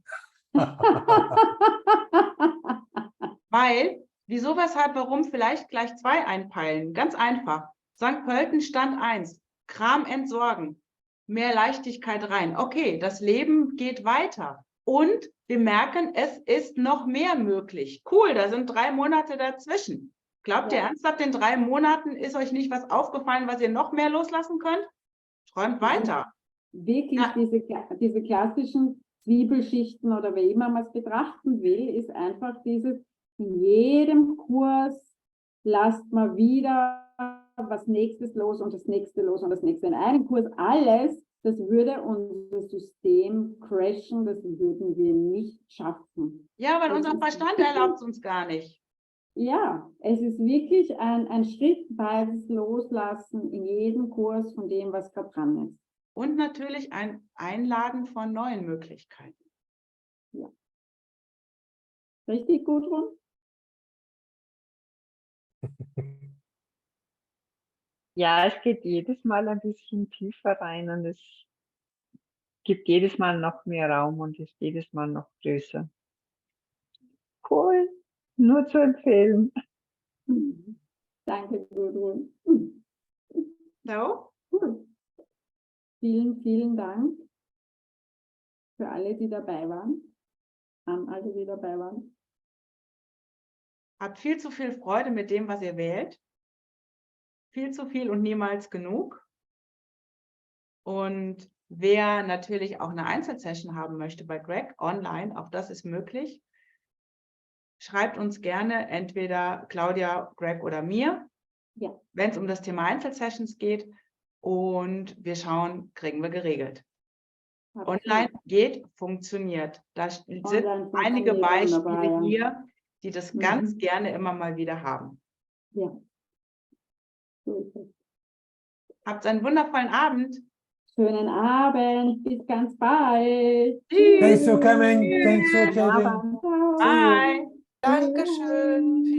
Weil, wieso, weshalb, warum, vielleicht gleich 2 einpeilen. Ganz einfach. St. Pölten Stand 1. Kram entsorgen. Mehr Leichtigkeit rein. Okay, das Leben geht weiter. Und wir merken, es ist noch mehr möglich. Cool, da sind 3 Monate dazwischen. Glaubt ihr Ja. ernsthaft, in 3 Monaten ist euch nicht was aufgefallen, was ihr noch mehr loslassen könnt? Träumt weiter. Wirklich Ja. diese klassischen Zwiebelschichten oder wie immer man es betrachten will, ist einfach dieses, in jedem Kurs lasst mal wieder was nächstes los und das nächste los und das nächste. In einem Kurs alles, das würde unser System crashen, das würden wir nicht schaffen. Ja, weil Das unser ist Verstand wirklich- erlaubt es uns gar nicht. Ja, es ist wirklich ein schrittweises Loslassen in jedem Kurs von dem, was gerade dran ist. Und natürlich ein Einladen von neuen Möglichkeiten. Richtig, Gudrun? Ja, es geht jedes Mal ein bisschen tiefer rein und es gibt jedes Mal noch mehr Raum und ist jedes Mal noch größer. Cool. Nur zu empfehlen. Danke, Gudrun. So? Cool. Vielen, vielen Dank für alle, die dabei waren. An alle, die dabei waren. Habt viel zu viel Freude mit dem, was ihr wählt. Viel zu viel und niemals genug. Und wer natürlich auch eine Einzelsession haben möchte bei Greg online, auch das ist möglich, schreibt uns gerne entweder Claudia, Greg oder mir, Ja. wenn es um das Thema Einzelsessions geht. Und wir schauen, kriegen wir geregelt. Absolut. Online geht, funktioniert. Da sind Online einige funktioniert Beispiele wunderbar, ja. hier, die das Mhm. ganz gerne immer mal wieder haben. Ja. So ist es. Habt einen wundervollen Abend. Schönen Abend, bis ganz bald. Thanks for coming. Thanks for Schönen chatting. Abend. Ciao. Bye. Dankeschön. Vielen